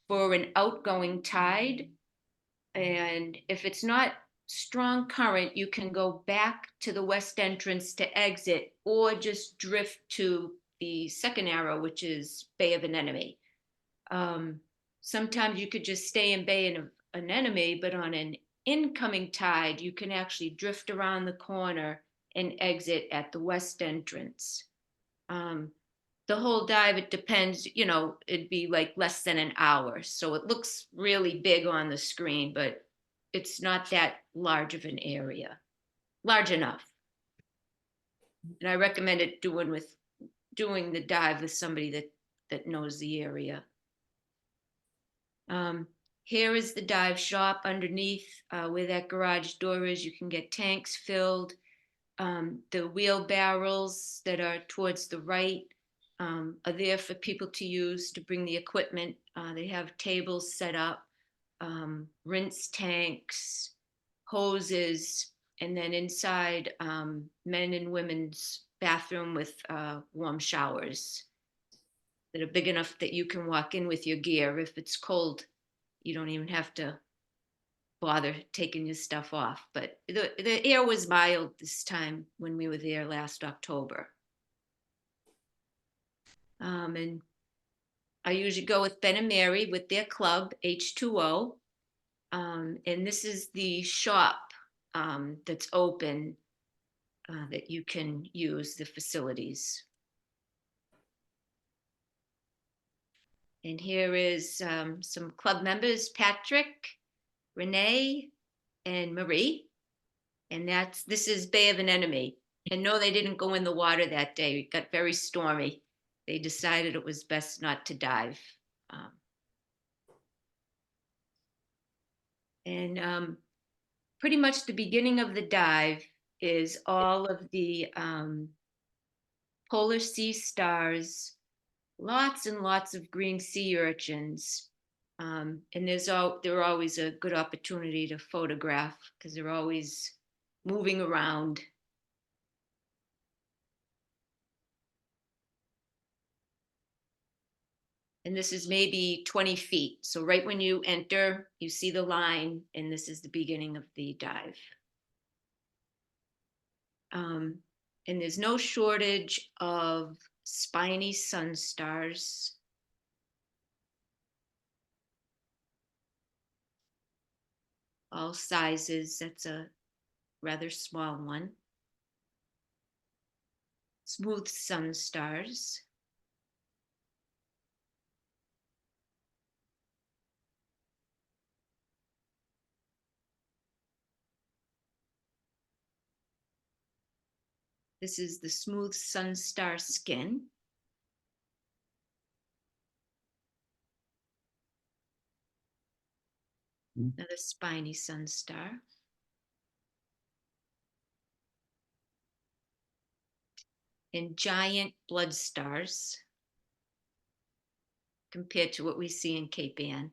[SPEAKER 12] for an outgoing tide. And if it's not strong current, you can go back to the west entrance to exit, or just drift to the second arrow, which is Bay of Anemone. Sometimes you could just stay in Bay of Anemone, but on an incoming tide, you can actually drift around the corner and exit at the west entrance. The whole dive, it depends, it'd be like less than an hour. So it looks really big on the screen, but it's not that large of an area. Large enough. And I recommend it doing the dive with somebody that knows the area. Here is the dive shop underneath where that garage door is. You can get tanks filled. The wheelbarrows that are towards the right are there for people to use to bring the equipment. They have tables set up, rinse tanks, hoses, and then inside men and women's bathroom with warm showers that are big enough that you can walk in with your gear. If it's cold, you don't even have to bother taking your stuff off. But the air was mild this time when we were there last October. And I usually go with Ben and Mary with their club, H2O. And this is the shop that's open that you can use the facilities. And here is some club members, Patrick, Renee, and Marie. And this is Bay of Anemone. And no, they didn't go in the water that day. It got very stormy. They decided it was best not to dive. And pretty much the beginning of the dive is all of the polar sea stars, lots and lots of green sea urchins. And they're always a good opportunity to photograph because they're always moving around. And this is maybe 20 feet. So right when you enter, you see the line, and this is the beginning of the dive. And there's no shortage of spiny sun stars. All sizes. That's a rather small one. Smooth sun stars. This is the smooth sun star skin. Another spiny sun star. And giant blood stars compared to what we see in Cape Ann.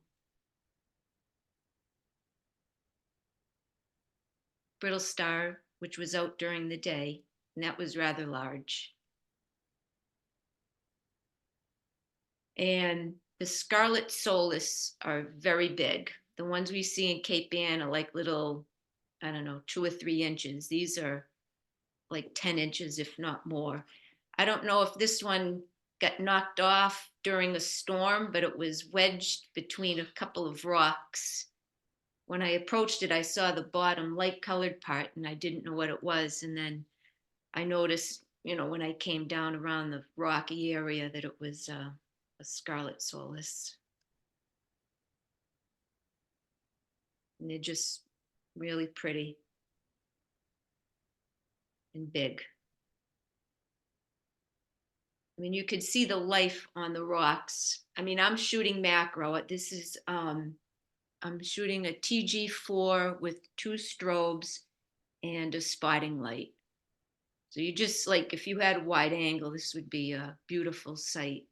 [SPEAKER 12] Brittle star, which was out during the day, and that was rather large. And the scarlet solis are very big. The ones we see in Cape Ann are like little, I don't know, 2 or 3 inches. These are like 10 inches, if not more. I don't know if this one got knocked off during a storm, but it was wedged between a couple of rocks. When I approached it, I saw the bottom light colored part and I didn't know what it was. And then I noticed, when I came down around the rocky area that it was a scarlet solis. And they're just really pretty and big. I mean, you could see the life on the rocks. I mean, I'm shooting macro. This is, I'm shooting a TG4 with 2 strobes and a spotting light. So you just if you had a wide angle, this would be a beautiful sight.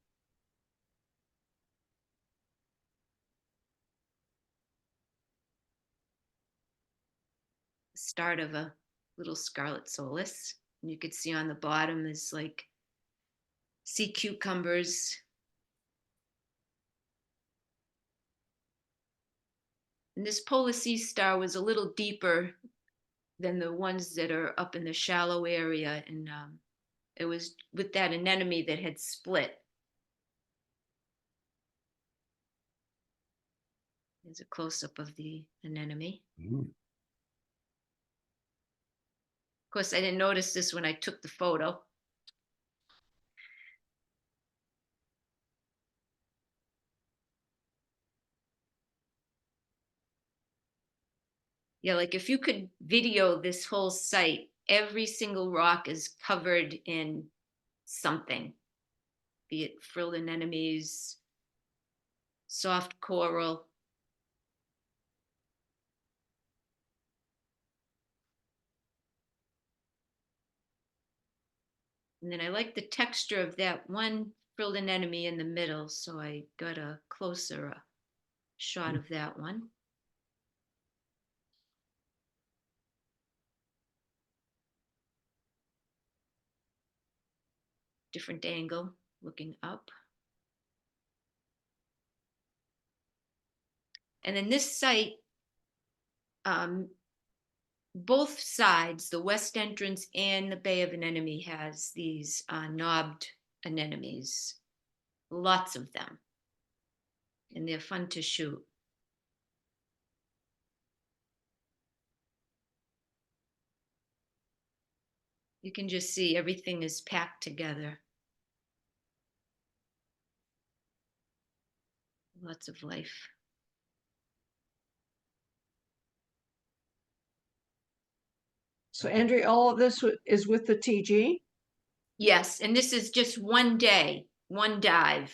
[SPEAKER 12] The start of a little scarlet solis. And you could see on the bottom is sea cucumbers. And this polar sea star was a little deeper than the ones that are up in the shallow area. And it was with that anemone that had split. There's a close-up of the anemone. Of course, I didn't notice this when I took the photo. Yeah, if you could video this whole site, every single rock is covered in something, be it frilled anemones, soft coral, And then I like the texture of that one frilled anemone in the middle, so I got a closer shot of that one. Different angle, looking up. And then this site, both sides, the west entrance and the Bay of Anemone, has these knobbed anemones, lots of them. And they're fun to shoot. You can just see everything is packed together. Lots of life.
[SPEAKER 5] So Andrea, all of this is with the TG?
[SPEAKER 12] Yes, and this is just one day, one dive.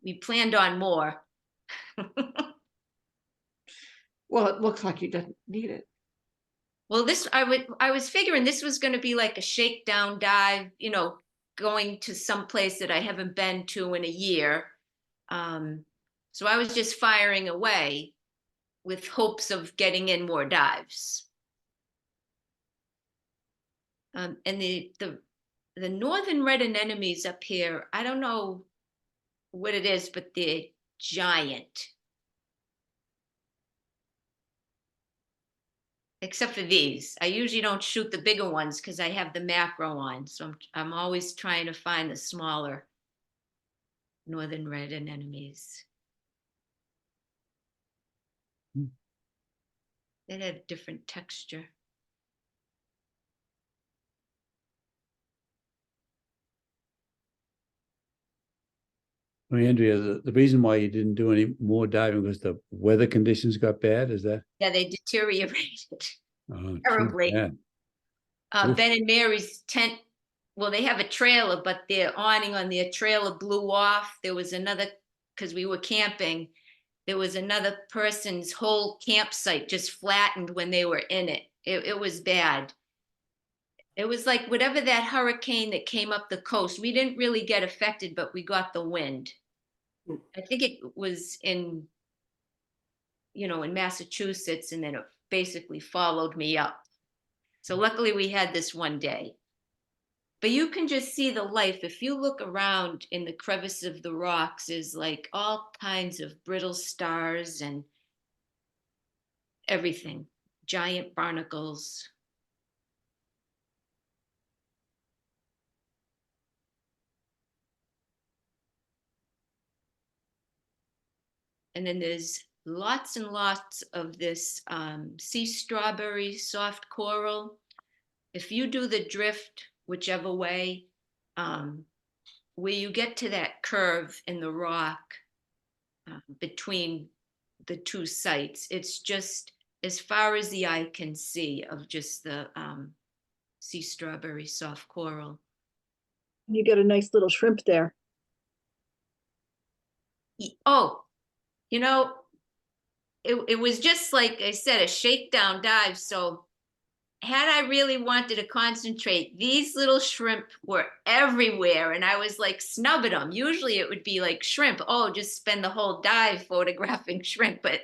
[SPEAKER 12] We planned on more.
[SPEAKER 5] Well, it looks like you didn't need it.
[SPEAKER 12] Well, I was figuring this was going to be like a shakedown dive, you know, going to some place that I haven't been to in a year. So I was just firing away with hopes of getting in more dives. And the northern red anemones up here, I don't know what it is, but they're giant. Except for these. I usually don't shoot the bigger ones because I have the macro on. So I'm always trying to find the smaller northern red anemones. They had a different texture.
[SPEAKER 1] Well, Andrea, the reason why you didn't do any more diving was the weather conditions got bad, is that?
[SPEAKER 12] Yeah, they deteriorated
[SPEAKER 1] Oh, too
[SPEAKER 12] terribly.
[SPEAKER 1] bad. Oof.
[SPEAKER 12] Ben and Mary's tent, well, they have a trailer, but their awning on their trailer blew off. There was another, because we were camping, there was another person's whole campsite just flattened when they were in it. It was bad. It was like whatever that hurricane that came up the coast, we didn't really get affected, but we got the wind. I think it was in, you know, in Massachusetts, and then it basically followed me up. So luckily we had this one day. But you can just see the life. If you look around in the crevice of the rocks, is like all kinds of brittle stars and everything, giant barnacles. And then there's lots and lots of this sea strawberry soft coral. If you do the drift, whichever way, where you get to that curve in the rock between the two sites, it's just as far as the eye can see of just the sea strawberry soft coral.
[SPEAKER 3] You get a nice little shrimp there.
[SPEAKER 12] Oh, you know, it was just like I said, a shakedown dive. So had I really wanted to concentrate, these little shrimp were everywhere, and I was like snubbing them. Usually it would be like shrimp, oh, just spend the whole dive photographing shrimp, but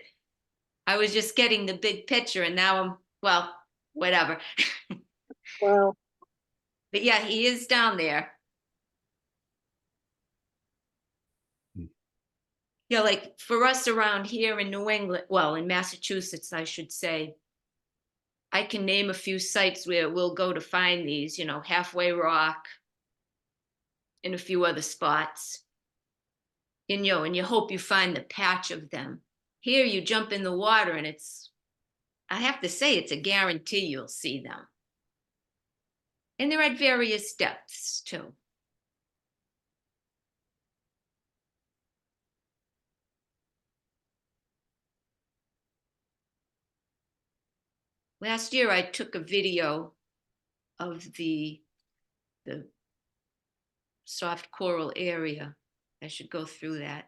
[SPEAKER 12] I was just getting the big picture, and now I'm, well, whatever.
[SPEAKER 3] Wow.
[SPEAKER 12] But yeah, he is down there. Yeah, like for us around here in New England, well, in Massachusetts, I should say, I can name a few sites where we'll go to find these, you know, Halfway Rock and a few other spots. And, you know, and you hope you find the patch of them. Here you jump in the water and it's, I have to say, it's a guarantee you'll see them. And they're at various depths too. Last year I took a video of the soft coral area. I should go through that.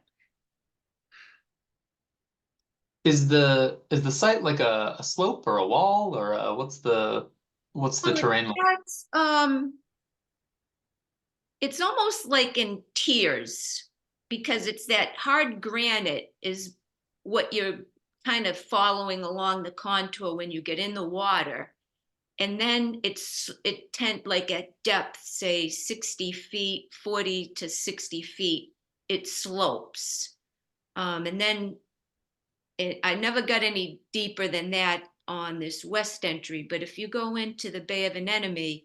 [SPEAKER 4] Is the site like a slope or a wall, or what's the terrain like?
[SPEAKER 12] That's, it's almost like in tiers, because it's that hard granite is what you're kind of following along the contour when you get in the water. And then like at depth, say 60 feet, 40 to 60 feet, it slopes. And then I never got any deeper than that on this west entry, but if you go into the Bay of Anemone,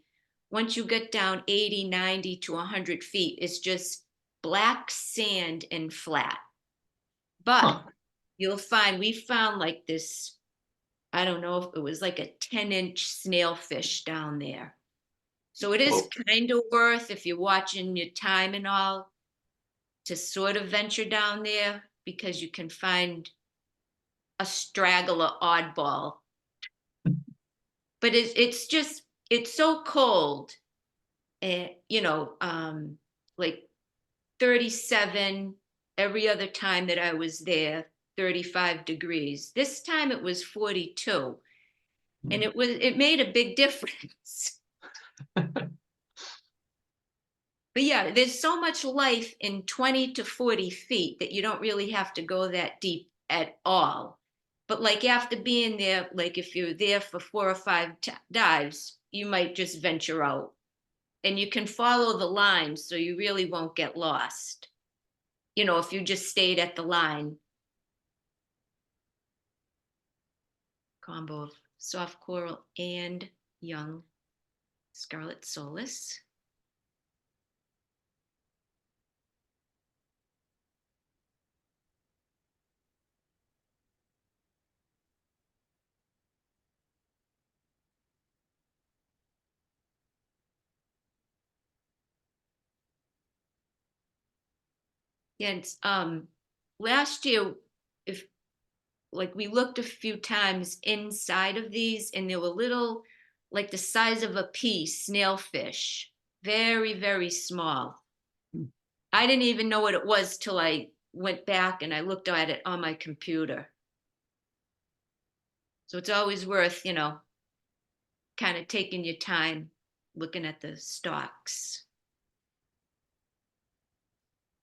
[SPEAKER 12] once you get down 80, 90 to 100 feet, it's just black sand and flat. But you'll find, we found like this, I don't know if it was like a 10-inch snailfish down there. So it is kind of worth, if you're watching your time and all, to sort of venture down there, because you can find a straggler oddball. But it's just, it's so cold, you know, like 37 every other time that I was there, 35 degrees. This time it was 42, and it made a big difference. But yeah, there's so much life in 20 to 40 feet that you don't really have to go that deep at all. But like after being there, like if you're there for 4 or 5 dives, you might just venture out. And you can follow the line, so you really won't get lost. You know, if you just stayed at the line. Combo of soft coral and young scarlet solis. And last year, if like we looked a few times inside of these, and there were little, like the size of a pea snailfish, very, very small. I didn't even know what it was till I went back and I looked at it on my computer. So it's always worth, you know, kind of taking your time looking at the stalks.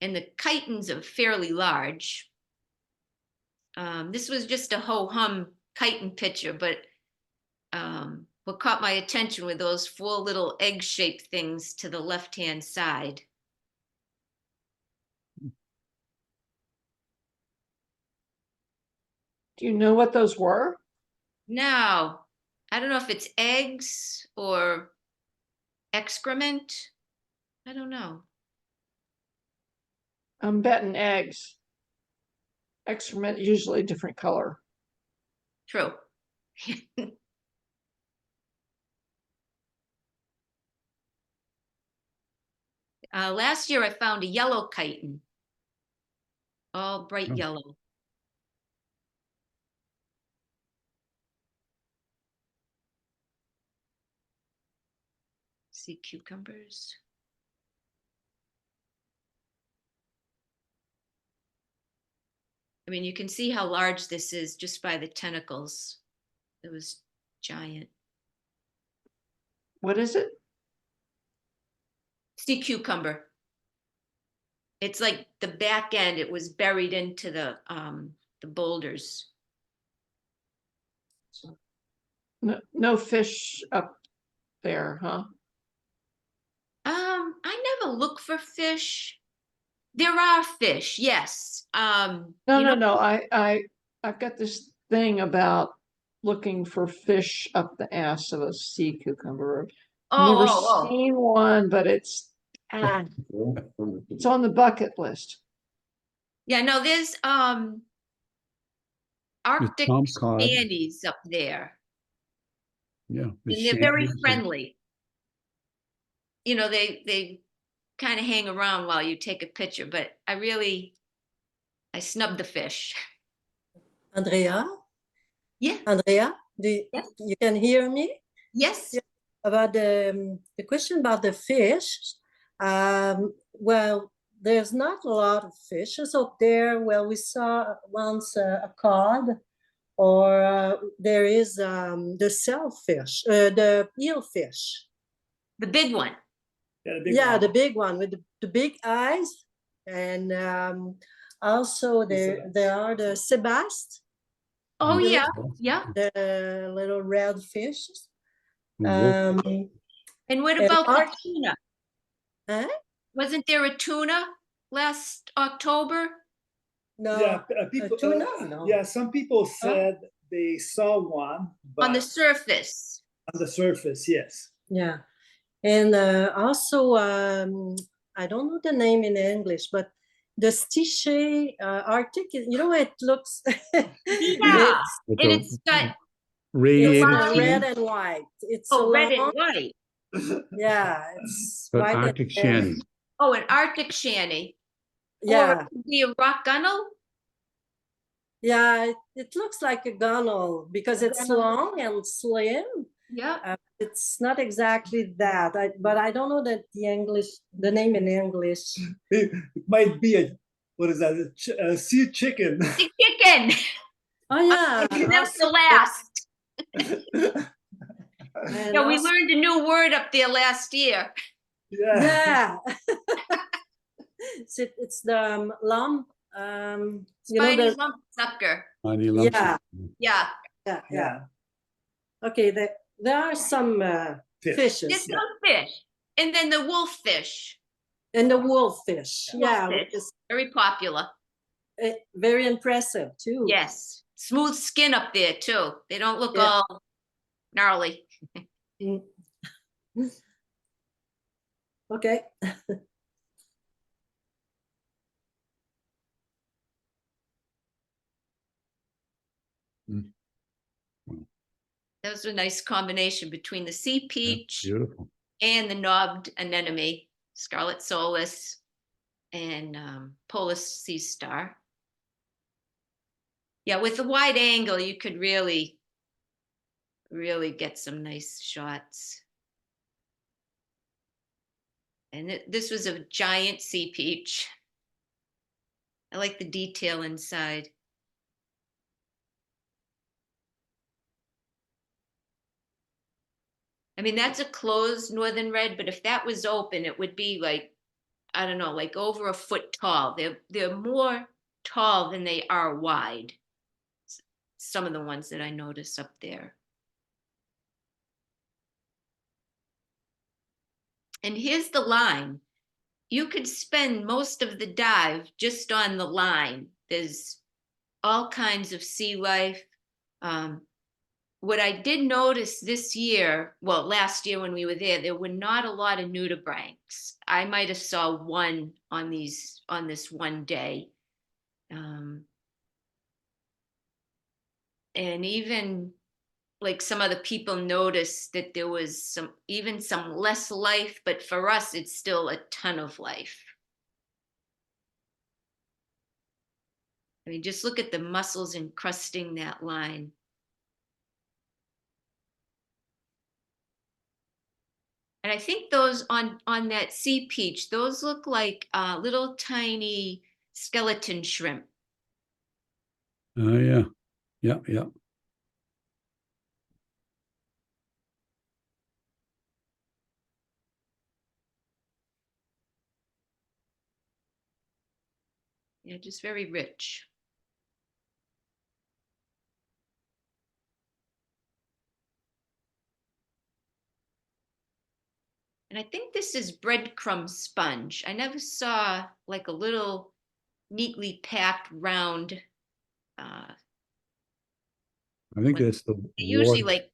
[SPEAKER 12] And the chitons are fairly large. This was just a ho-hum chiton picture, but what caught my attention were those 4 little egg-shaped things to the left-hand side.
[SPEAKER 5] Do you know what those were?
[SPEAKER 12] Now, I don't know if it's eggs or excrement. I don't know.
[SPEAKER 5] I'm betting eggs. Excrement, usually a different color.
[SPEAKER 12] True. Last year I found a yellow chiton, all bright yellow. Sea cucumbers. I mean, you can see how large this is just by the tentacles. It was giant.
[SPEAKER 5] What is it?
[SPEAKER 12] Sea cucumber. It's like the back end, it was buried into the boulders.
[SPEAKER 5] No fish up there, huh?
[SPEAKER 12] I never look for fish. There are fish, yes.
[SPEAKER 5] No. I've got this thing about looking for fish up the ass of a sea cucumber. Never seen one, but it's on the bucket list.
[SPEAKER 12] Yeah, no, there's Arctic shanties up there.
[SPEAKER 1] Yeah.
[SPEAKER 12] And they're very friendly. You know, they kind of hang around while you take a picture, but I snubbed the fish.
[SPEAKER 13] Andrea?
[SPEAKER 12] Yeah.
[SPEAKER 13] Andrea, you can hear me?
[SPEAKER 12] Yes.
[SPEAKER 13] Yeah. About the question about the fish, well, there's not a lot of fishes up there. Well, we saw once a cod, or there is the shellfish, the eelfish.
[SPEAKER 12] The big one.
[SPEAKER 13] Yeah, the big one with the big eyes. And also there are the sebast,
[SPEAKER 12] Oh,
[SPEAKER 13] You
[SPEAKER 12] yeah, yeah.
[SPEAKER 13] the little red fishes.
[SPEAKER 1] Wolf.
[SPEAKER 12] And what
[SPEAKER 13] And
[SPEAKER 12] about the
[SPEAKER 13] art-
[SPEAKER 12] tuna?
[SPEAKER 13] Huh?
[SPEAKER 12] Wasn't there a tuna last October?
[SPEAKER 13] No,
[SPEAKER 14] Yeah, people.
[SPEAKER 13] tuna? No.
[SPEAKER 14] Yeah, some people said they saw one, but
[SPEAKER 12] On the surface?
[SPEAKER 14] on the surface, yes.
[SPEAKER 13] Yeah. And also, I don't know the name in English, but the stiche Arctic, it looks,
[SPEAKER 12] Yeah,
[SPEAKER 1] With
[SPEAKER 12] and
[SPEAKER 1] the
[SPEAKER 12] it's got,
[SPEAKER 1] radiated
[SPEAKER 12] line.
[SPEAKER 13] red
[SPEAKER 1] skin,
[SPEAKER 13] and white. It's
[SPEAKER 12] oh, red
[SPEAKER 13] long.
[SPEAKER 12] and white.
[SPEAKER 13] Yeah, it's
[SPEAKER 1] but
[SPEAKER 13] white
[SPEAKER 1] Arctic
[SPEAKER 13] and
[SPEAKER 1] shanty.
[SPEAKER 12] Oh, an Arctic shanty. Or
[SPEAKER 13] Yeah,
[SPEAKER 12] it could be a rock gunnel?
[SPEAKER 13] yeah, it looks like a gunnel because it's long and slim.
[SPEAKER 12] Yeah.
[SPEAKER 13] It's not exactly that, but I don't know the name in English.
[SPEAKER 14] It might be what is that? A sea chicken.
[SPEAKER 12] The chicken.
[SPEAKER 13] Oh yeah,
[SPEAKER 12] That's the last.
[SPEAKER 13] And
[SPEAKER 12] Yeah, we
[SPEAKER 13] also-
[SPEAKER 12] learned a new word up there last year.
[SPEAKER 13] Yeah. It's the lump.
[SPEAKER 12] Spiny lump sucker.
[SPEAKER 1] Spiny lump
[SPEAKER 13] Yeah.
[SPEAKER 1] sucker.
[SPEAKER 12] Yeah.
[SPEAKER 13] Yeah. Okay, there are some fishes.
[SPEAKER 12] There's some fish. And then the wolffish.
[SPEAKER 13] And the wolffish. Yeah,
[SPEAKER 12] Wolffish.
[SPEAKER 13] which is
[SPEAKER 12] Very popular.
[SPEAKER 13] very impressive too.
[SPEAKER 12] Yes. Smooth skin up there too. They don't look
[SPEAKER 13] Yeah.
[SPEAKER 12] all gnarly.
[SPEAKER 13] Mm. Okay.
[SPEAKER 12] That was a nice combination between the sea peach
[SPEAKER 1] Beautiful.
[SPEAKER 12] and the knobbed anemone, scarlet solus, and Polis sea star. Yeah, with the wide angle, you could really get some nice shots. And this was a giant sea peach. I like the detail inside. I mean, that's a closed northern red, but if that was open, it would be like, I don't know, like over a foot tall. They're more tall than they are wide. Some of the ones that I notice up there. And here's the line. You could spend most of the dive just on the line. There's all kinds of sea life. What I did notice this year, well, last year when we were there were not a lot of nudibranchs. I might have saw one on this one day. And even like some other people noticed that there was some less life, but for us, it's still a ton of life. I mean, just look at the mussels encrusting that line. And I think those on that sea peach, those look like little tiny skeleton shrimp.
[SPEAKER 1] Oh, yeah. Yeah, yeah.
[SPEAKER 12] Yeah, just very rich. And I think this is breadcrumb sponge. I never saw like a little neatly packed round.
[SPEAKER 1] I think that's the
[SPEAKER 12] Usually
[SPEAKER 1] water.
[SPEAKER 12] like,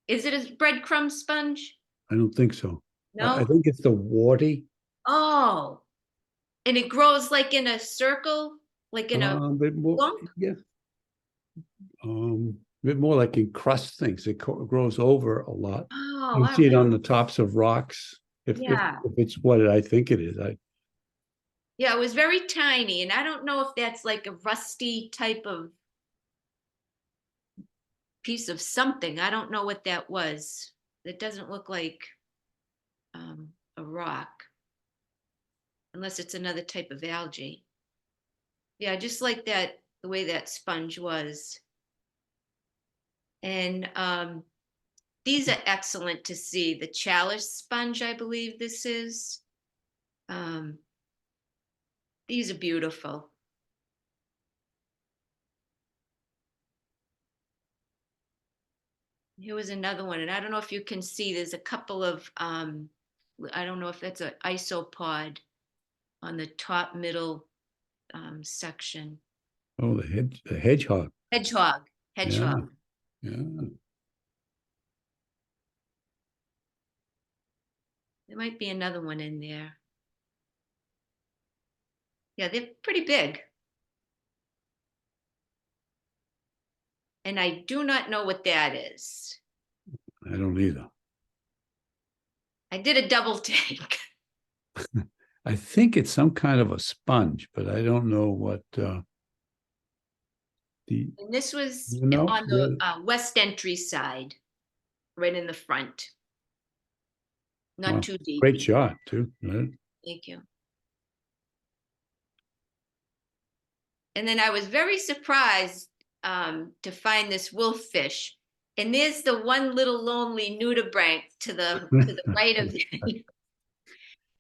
[SPEAKER 12] is it a breadcrumb sponge?
[SPEAKER 1] I don't think so.
[SPEAKER 12] No?
[SPEAKER 1] I think it's the warty.
[SPEAKER 12] Oh, and it grows like in a circle, like in a
[SPEAKER 1] Bit more,
[SPEAKER 12] lump?
[SPEAKER 1] yeah. Bit more like in crust things. It grows over a lot.
[SPEAKER 12] Oh,
[SPEAKER 1] You see it
[SPEAKER 12] all
[SPEAKER 1] on
[SPEAKER 12] right.
[SPEAKER 1] the tops of rocks. If
[SPEAKER 12] Yeah.
[SPEAKER 1] it's what I think it is.
[SPEAKER 12] Yeah, it was very tiny, and I don't know if that's like a rusty type of piece of something. I don't know what that was. It doesn't look like a rock, unless it's another type of algae. Yeah, just like that, the way that sponge was. And these are excellent to see. The chalice sponge, I believe this is. These are beautiful. Here was another one, and I don't know if you can see, there's a couple of, I don't know if that's an isopod on the top middle section.
[SPEAKER 1] Oh, the hedgehog.
[SPEAKER 12] Hedgehog.
[SPEAKER 1] Yeah. Yeah.
[SPEAKER 12] There might be another one in there. Yeah, they're pretty big. And I do not know what that is.
[SPEAKER 1] I don't either.
[SPEAKER 12] I did a double take.
[SPEAKER 1] I think it's some kind of a sponge, but I don't know what the.
[SPEAKER 12] And this was
[SPEAKER 1] You know,
[SPEAKER 12] on the west entry side, right in the front. Not
[SPEAKER 1] Wow,
[SPEAKER 12] too deep.
[SPEAKER 1] Great shot too. Right?
[SPEAKER 12] Thank you. And then I was very surprised to find this wolffish. And there's the one little lonely nudibranch to the right of me.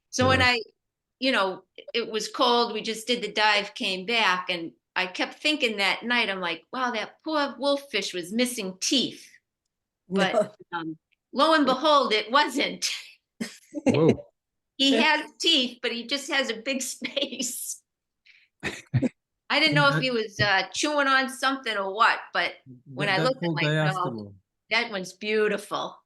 [SPEAKER 12] So when it was cold, we just did the dive, came back, and I kept thinking that night, I'm like, wow, that poor wolffish was missing teeth. But lo and behold, it wasn't.
[SPEAKER 1] Whoa.
[SPEAKER 12] He has teeth, but he just has a big space. I didn't know if he was chewing on something or what, but when I looked, I'm like, no, that one's beautiful.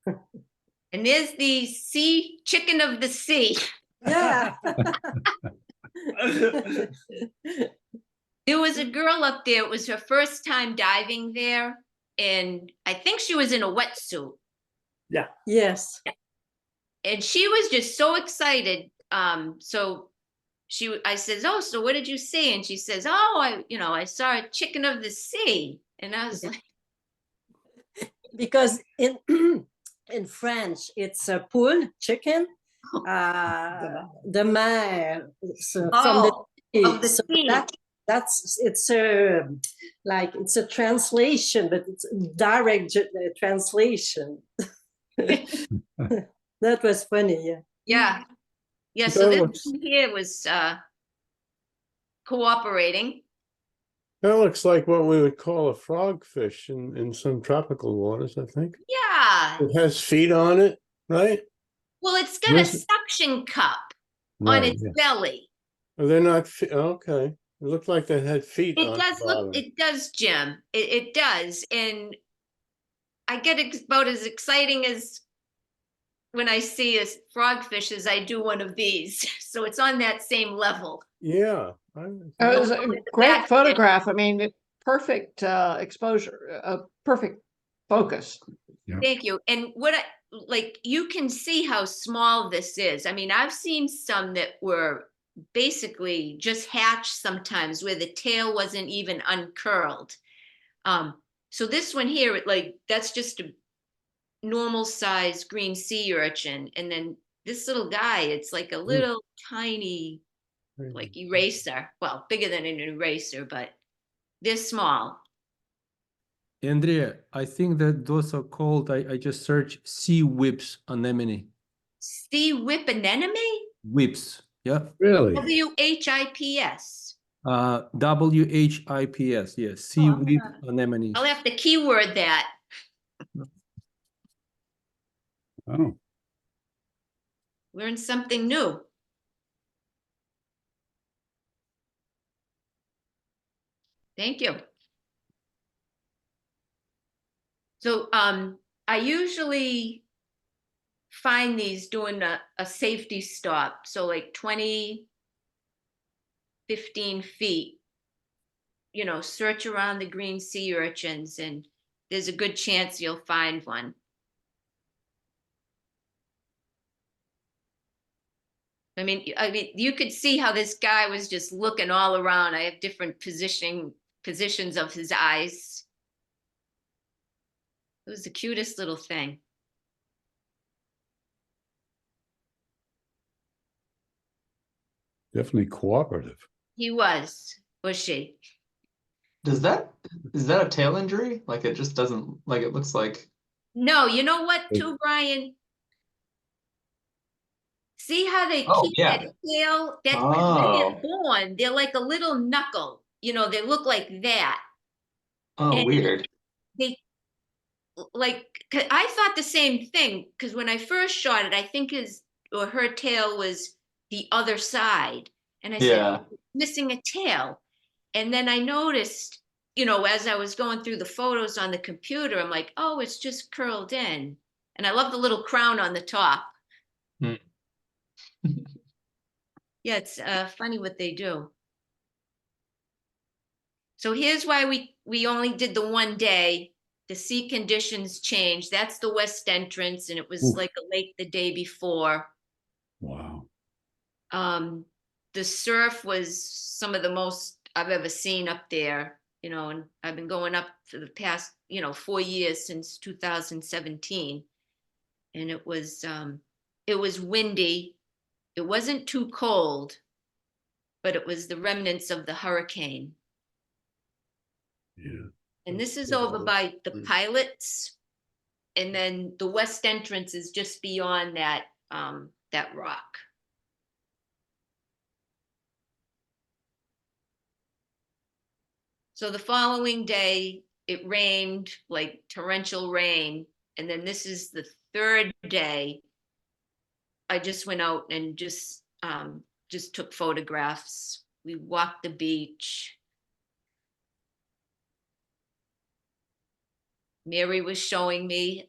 [SPEAKER 12] And there's the sea chicken of the sea.
[SPEAKER 13] Yeah.
[SPEAKER 12] There was a girl up there. It was her first time diving there. And I think she was in a wetsuit.
[SPEAKER 14] Yeah.
[SPEAKER 13] Yes.
[SPEAKER 12] And she was just so excited. So I says, oh, so what did you see? And she says, oh, I saw a chicken of the sea. And I was like,
[SPEAKER 13] because in in French it's a poule chicken. The mer, so from the sea.
[SPEAKER 12] of the
[SPEAKER 13] So
[SPEAKER 12] sea.
[SPEAKER 13] it's a like it's a translation, but it's a direct translation. That was funny. Yeah.
[SPEAKER 12] Yeah. Yeah.
[SPEAKER 10] That
[SPEAKER 12] So this
[SPEAKER 10] looks-
[SPEAKER 12] one here was cooperating.
[SPEAKER 10] That looks like what we would call a frogfish in some tropical waters, I think.
[SPEAKER 12] Yeah.
[SPEAKER 10] It has feet on it, right?
[SPEAKER 12] Well, it's got a suction cup on its belly.
[SPEAKER 10] Are they not? Okay. It looked like they had feet on
[SPEAKER 12] It does
[SPEAKER 10] the
[SPEAKER 12] look,
[SPEAKER 10] bottom.
[SPEAKER 12] it does, Jim. It does. And I get about as exciting as when I see a frogfish as I do one of these. So it's on that same level.
[SPEAKER 10] Yeah.
[SPEAKER 5] It was a great photograph. I mean, perfect exposure, perfect focus.
[SPEAKER 12] Thank you. And you can see how small this is. I mean, I've seen some that were basically just hatched sometimes where the tail wasn't even uncurled. So this one here, that's just a normal size green sea urchin. And then this little guy, it's like a little tiny, like eraser. Well, bigger than an eraser, but they're small.
[SPEAKER 9] Andrea, I think that those are called, I just searched sea whips anemone.
[SPEAKER 12] Sea whip anemone?
[SPEAKER 9] Whips, yeah.
[SPEAKER 1] Really?
[SPEAKER 12] WHIPS.
[SPEAKER 9] WHIPS, yes, sea whip anemones.
[SPEAKER 12] I'll have to keyword that.
[SPEAKER 1] Oh.
[SPEAKER 12] Learn something new. Thank you. So I usually find these doing a safety stop. So like 20, 15 feet, search around the green sea urchins, and there's a good chance you'll find one. I mean, you could see how this guy was just looking all around. I have different positions of his eyes. It was the cutest little thing.
[SPEAKER 1] Definitely cooperative.
[SPEAKER 12] He was she?
[SPEAKER 4] is that a tail injury? Like it just doesn't, like it looks like,
[SPEAKER 12] No, you know what, too, Brian? See how they
[SPEAKER 4] oh,
[SPEAKER 12] keep
[SPEAKER 4] yeah.
[SPEAKER 12] that tail? That when
[SPEAKER 4] Oh.
[SPEAKER 12] they're born, they're like a little knuckle. You know, they look like that.
[SPEAKER 4] Oh,
[SPEAKER 12] And
[SPEAKER 4] weird.
[SPEAKER 12] they like, 'cause I thought the same thing because when I first shot it, I think his or her tail was the other side. And I said,
[SPEAKER 4] Yeah.
[SPEAKER 12] missing a tail. And then I noticed, you know, as I was going through the photos on the computer, I'm like, oh, it's just curled in. And I love the little crown on the top.
[SPEAKER 4] Hmm.
[SPEAKER 12] Yeah, it's funny what they do. So here's why we only did the 1 day. The sea conditions changed. That's the west entrance, and it was
[SPEAKER 1] Oof.
[SPEAKER 12] like a lake the day before.
[SPEAKER 1] Wow.
[SPEAKER 12] The surf was some of the most I've ever seen up there, you know, and I've been going up for the past, 4 years since 2017. And it was windy. It wasn't too cold, but it was the remnants of the hurricane.
[SPEAKER 1] Yeah.
[SPEAKER 12] And this is
[SPEAKER 10] Yeah.
[SPEAKER 12] over by the
[SPEAKER 10] Mm.
[SPEAKER 12] pilots. And then the west entrance is just beyond that rock. So the following day, it rained like torrential rain. And then this is the third day. I just went out and just took photographs. We walked the beach. Mary was showing me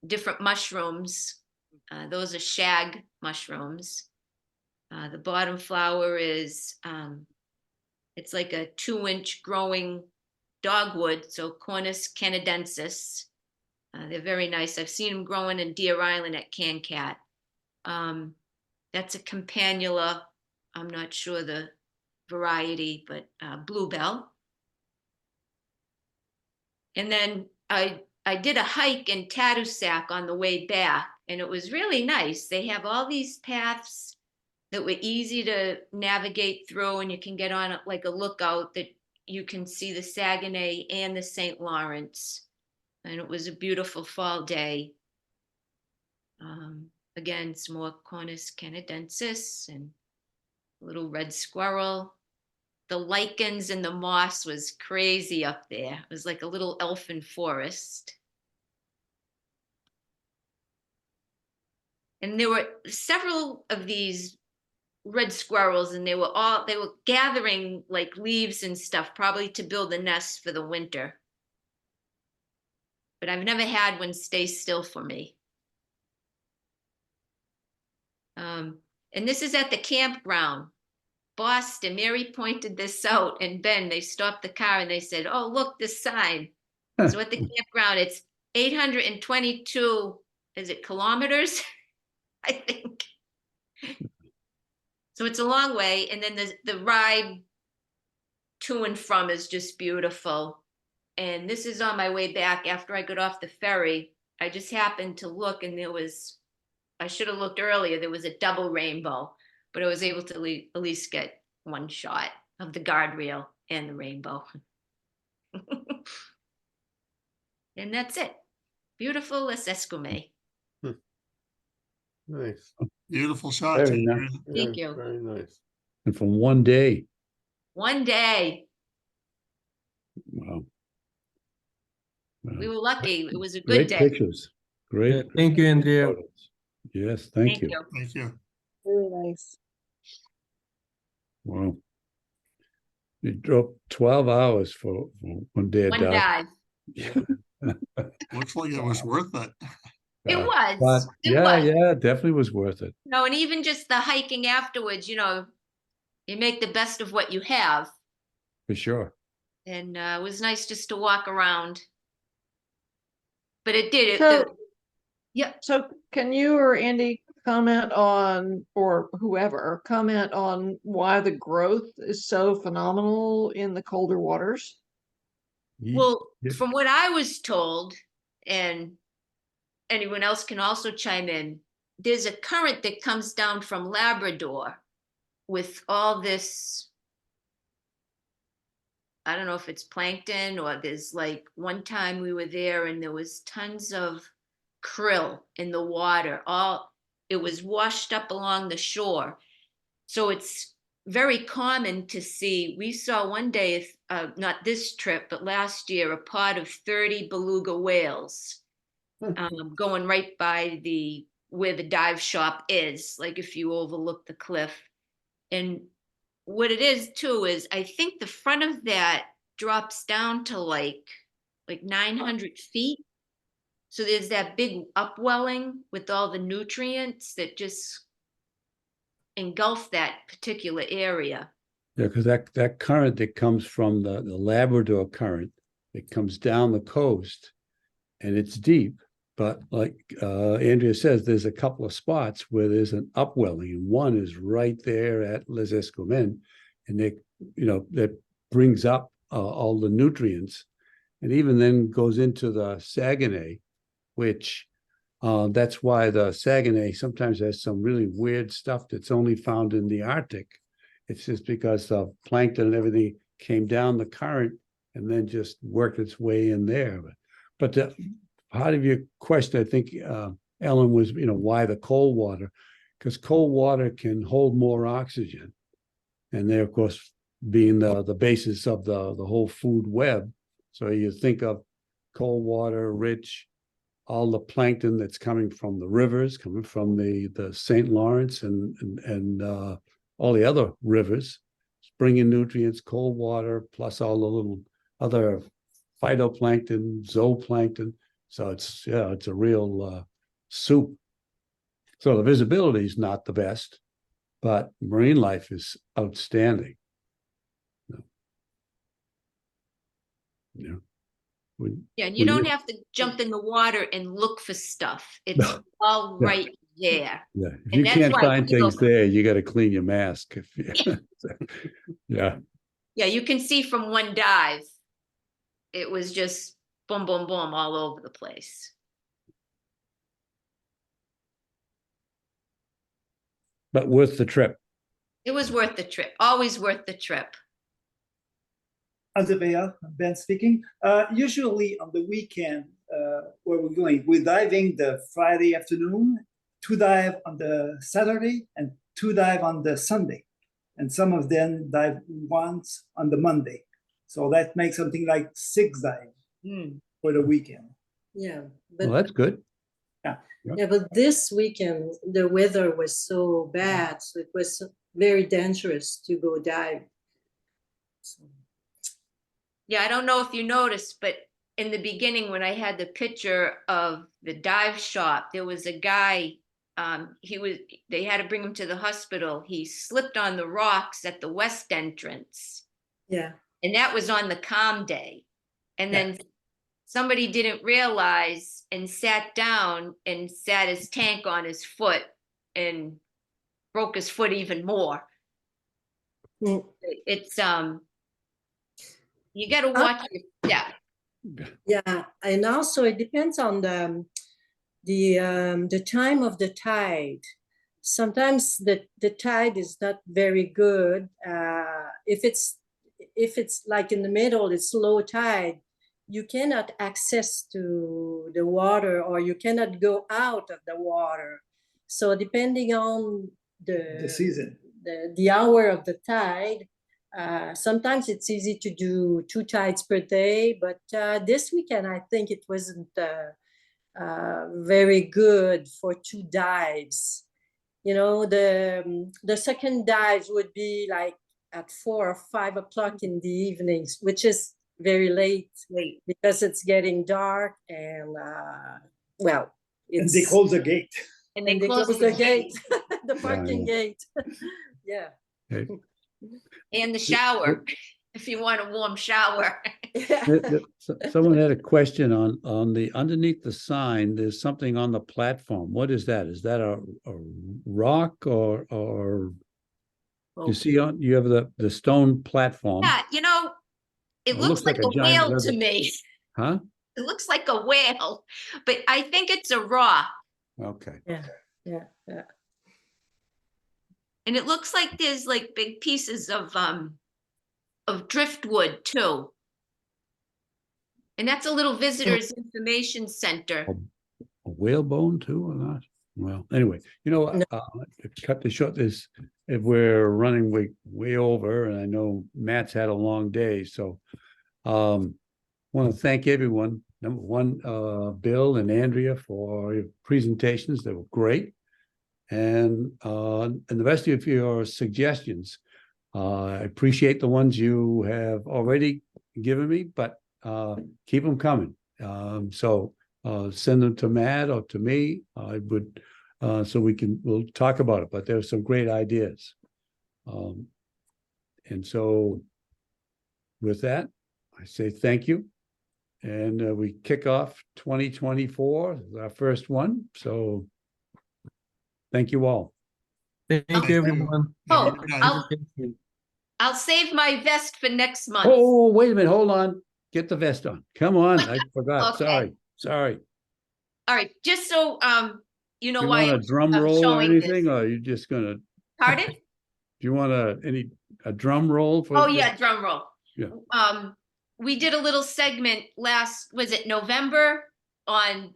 [SPEAKER 12] different mushrooms. Those are shag mushrooms. The bottom flower is, it's like a 2-inch growing dogwood, so Cornus canadensis. They're very nice. I've seen them growing in Deer Island at Cancat. That's a campanula. I'm not sure the variety, but bluebell. And then I did a hike in Tadoussac on the way back, and it was really nice. They have all these paths that were easy to navigate through, and you can get on like a lookout that you can see the Saguenay and the St. Lawrence. And it was a beautiful fall day. Again, some more Cornus canadensis and a little red squirrel. The lichens and the moss was crazy up there. It was like a little elfin forest. And there were several of these red squirrels, and they were gathering like leaves and stuff, probably to build a nest for the winter. But I've never had one stay still for me. And this is at the campground. Boston, Mary pointed this out, and Ben, they stopped the car and they said, oh, look, this sign. So at the campground, it's 822, is it kilometers? I think. So it's a long way. And then the ride to and from is just beautiful. And this is on my way back after I got off the ferry. I just happened to look, and I should have looked earlier, there was a double rainbow, but I was able to at least get one shot of the guardrail and the rainbow. And that's it. Beautiful Les Escoumins.
[SPEAKER 10] Nice.
[SPEAKER 2] Beautiful shot.
[SPEAKER 1] Very nice.
[SPEAKER 12] Thank
[SPEAKER 10] Yeah,
[SPEAKER 12] you.
[SPEAKER 10] Very nice.
[SPEAKER 1] And from 1 day.
[SPEAKER 12] 1 day.
[SPEAKER 1] Wow.
[SPEAKER 12] We were lucky. It was a good
[SPEAKER 1] Great
[SPEAKER 12] day.
[SPEAKER 1] pictures. Great.
[SPEAKER 9] Yeah, thank you, Andrea.
[SPEAKER 1] photos. Yes, thank you.
[SPEAKER 2] Thank you.
[SPEAKER 3] Very nice.
[SPEAKER 1] Wow. You drove 12 hours for 1 day of
[SPEAKER 12] One
[SPEAKER 1] dive.
[SPEAKER 12] dive.
[SPEAKER 2] Looks like it was worth it.
[SPEAKER 12] It was.
[SPEAKER 1] But
[SPEAKER 12] It
[SPEAKER 1] yeah,
[SPEAKER 12] was.
[SPEAKER 1] yeah, definitely was worth it.
[SPEAKER 12] No, and even just the hiking afterwards, you make the best of what you have.
[SPEAKER 1] For sure.
[SPEAKER 12] And it was nice just to walk around. But it did it.
[SPEAKER 5] So,
[SPEAKER 12] Yep.
[SPEAKER 5] so can you or Andy comment on, or whoever, comment on why the growth is so phenomenal in the colder waters?
[SPEAKER 12] Well,
[SPEAKER 1] Yeah.
[SPEAKER 12] from what I was told, and anyone else can also chime in, there's a current that comes down from Labrador with all this I don't know if it's plankton or there's like one time we were there and there was tons of krill in the water. It was washed up along the shore. So it's very common to see. We saw one day, not this trip, but last year, a pod of 30 beluga whales going right by where the dive shop is, like if you overlook the cliff. And what it is too is I think the front of that drops down to like 900 feet. So there's that big upwelling with all the nutrients that just engulf that particular area.
[SPEAKER 1] Yeah, because that current that comes from the Labrador current, it comes down the coast and it's deep. But like Andrea says, there's a couple of spots where there's an upwelling, and one is right there at Les Escoumins, and that brings up all the nutrients, and even then goes into the Saguenay, which that's why the Saguenay sometimes has some really weird stuff that's only found in the Arctic. It's just because the plankton and everything came down the current and then just worked its way in there. But part of your question, I think, Ellen, was, why the cold water? Because cold water can hold more oxygen. And they're, of course, being the basis of the whole food web. So you think of cold water, rich, all the plankton that's coming from the rivers, coming from the St. Lawrence and all the other rivers, bringing nutrients, cold water, plus all the little other phytoplankton, zooplankton. So it's a real soup. So the visibility is not the best, but marine life is outstanding. Yeah.
[SPEAKER 12] And you don't have to jump in the water and look for stuff. It's all right there.
[SPEAKER 1] Yeah, if
[SPEAKER 12] And
[SPEAKER 1] you
[SPEAKER 12] that's
[SPEAKER 1] can't
[SPEAKER 12] why
[SPEAKER 1] find
[SPEAKER 12] people-
[SPEAKER 1] things there, you got to clean your mask. Yeah.
[SPEAKER 12] Yeah, you can see from one dive, it was just boom, boom, boom all over the place.
[SPEAKER 1] But worth the trip.
[SPEAKER 12] It was worth the trip, always worth the trip.
[SPEAKER 14] Andrea, Ben speaking. Usually on the weekend, where we're going, we're diving the Friday afternoon, 2 dive on the Saturday, and 2 dive on the Sunday. And some of them dive once on the Monday. So that makes something like 6 dives for the weekend.
[SPEAKER 13] Yeah.
[SPEAKER 1] Well, that's good.
[SPEAKER 13] Yeah, but this weekend, the weather was so bad, so it was very dangerous to go dive. So.
[SPEAKER 12] Yeah, I don't know if you noticed, but in the beginning, when I had the picture of the dive shop, there was a guy, they had to bring him to the hospital. He slipped on the rocks at the west entrance.
[SPEAKER 13] Yeah.
[SPEAKER 12] And that was on the calm day. And then somebody didn't realize and sat down and sat his tank on his foot and broke his foot even more. It's you got to watch your step.
[SPEAKER 13] Yeah, and also it depends on the time of the tide. Sometimes the tide is not very good. If it's like in the middle, it's low tide, you cannot access to the water, or you cannot go out of the water. So depending on
[SPEAKER 14] The season,
[SPEAKER 13] the hour of the tide, sometimes it's easy to do 2 tides per day, but this weekend I think it wasn't very good for 2 dives. The second dive would be like at 4 or 5 o'clock in the evenings, which is very late because it's getting dark and
[SPEAKER 14] and they close the gate.
[SPEAKER 12] And they
[SPEAKER 13] close the gate, the parking gate. Yeah.
[SPEAKER 12] And the shower, if you want a warm shower.
[SPEAKER 1] Someone had a question on the underneath the sign. There's something on the platform. What is that? Is that a rock or you see you have the stone platform?
[SPEAKER 12] Yeah, it looks like a whale to me.
[SPEAKER 1] Huh?
[SPEAKER 12] It looks like a whale, but I think it's a rock.
[SPEAKER 1] Okay.
[SPEAKER 13] Yeah.
[SPEAKER 12] And it looks like there's like big pieces of of driftwood too. And that's a little visitors information center.
[SPEAKER 1] A whalebone too or not? Well, anyway, you know, to cut this short, this, if we're running way over, and I know Matt's had a long day, so want to thank everyone. Number one, Bill and Andrea for your presentations. They were great. And the rest of your suggestions. I appreciate the ones you have already given me, but keep them coming. So send them to Matt or to me. I would, so we'll talk about it, but there's some great ideas. And so with that, I say thank you. And we kick off 2024, our first one. So thank you all.
[SPEAKER 9] Thank you, everyone.
[SPEAKER 12] Oh, I'll save my vest for next month.
[SPEAKER 1] Oh, wait a minute, hold on. Get the vest on. Come on, I forgot.
[SPEAKER 12] Okay.
[SPEAKER 1] Sorry.
[SPEAKER 12] All right, just so you know
[SPEAKER 1] You
[SPEAKER 12] why
[SPEAKER 1] want a drum
[SPEAKER 12] I'm
[SPEAKER 1] roll or
[SPEAKER 12] showing
[SPEAKER 1] anything,
[SPEAKER 12] this.
[SPEAKER 1] or are you just gonna, do
[SPEAKER 12] Pardon?
[SPEAKER 1] you want a drum roll for?
[SPEAKER 12] Oh yeah, drum roll.
[SPEAKER 1] Yeah.
[SPEAKER 12] We did a little segment was it November, on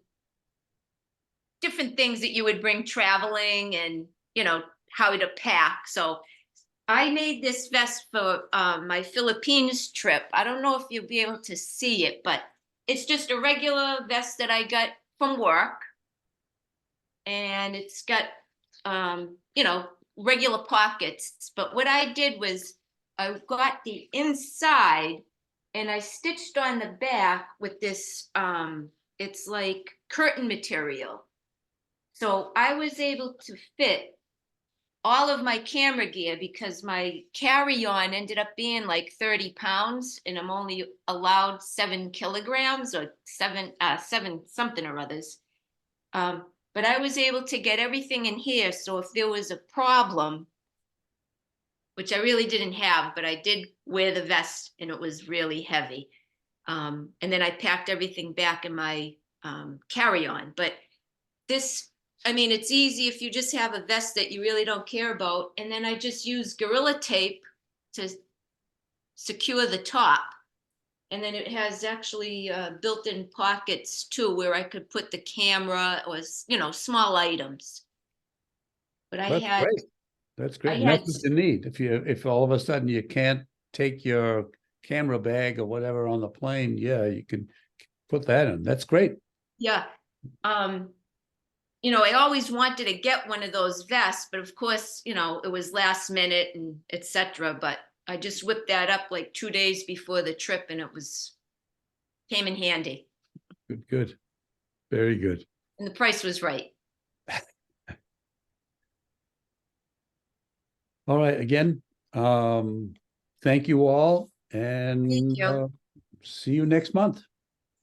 [SPEAKER 12] different things that you would bring traveling and, you know, how to pack. So I made this vest for my Philippines trip. I don't know if you'll be able to see it, but it's just a regular vest that I got from work. And it's got, you know, regular pockets. But what I did was I got the inside and I stitched on the back with this, it's like curtain material. So I was able to fit all of my camera gear because my carry-on ended up being like 30 pounds and I'm only allowed 7 kilograms or seven something or others. But I was able to get everything in here. So if there was a problem, which I really didn't have, but I did wear the vest and it was really heavy. And then I packed everything back in my carry-on. But this, I mean, it's easy if you just have a vest that you really don't care about. And then I just use Gorilla Tape to secure the top. And then it has actually built-in pockets too, where I could put the camera or, you know, small items. But
[SPEAKER 1] That's great. That's great. And that's what you need. If all of a sudden you can't take your camera bag or whatever on the plane, yeah, you can put that in. That's great.
[SPEAKER 12] Yeah. You know, I always wanted to get one of those vests, but of course, you know, it was last minute and etc. But I just whipped that up like 2 days before the trip and it came in handy.
[SPEAKER 1] Good. Very good.
[SPEAKER 12] And the price was right.
[SPEAKER 1] All right. Again, thank you all and
[SPEAKER 12] Thank you.
[SPEAKER 1] see you next month.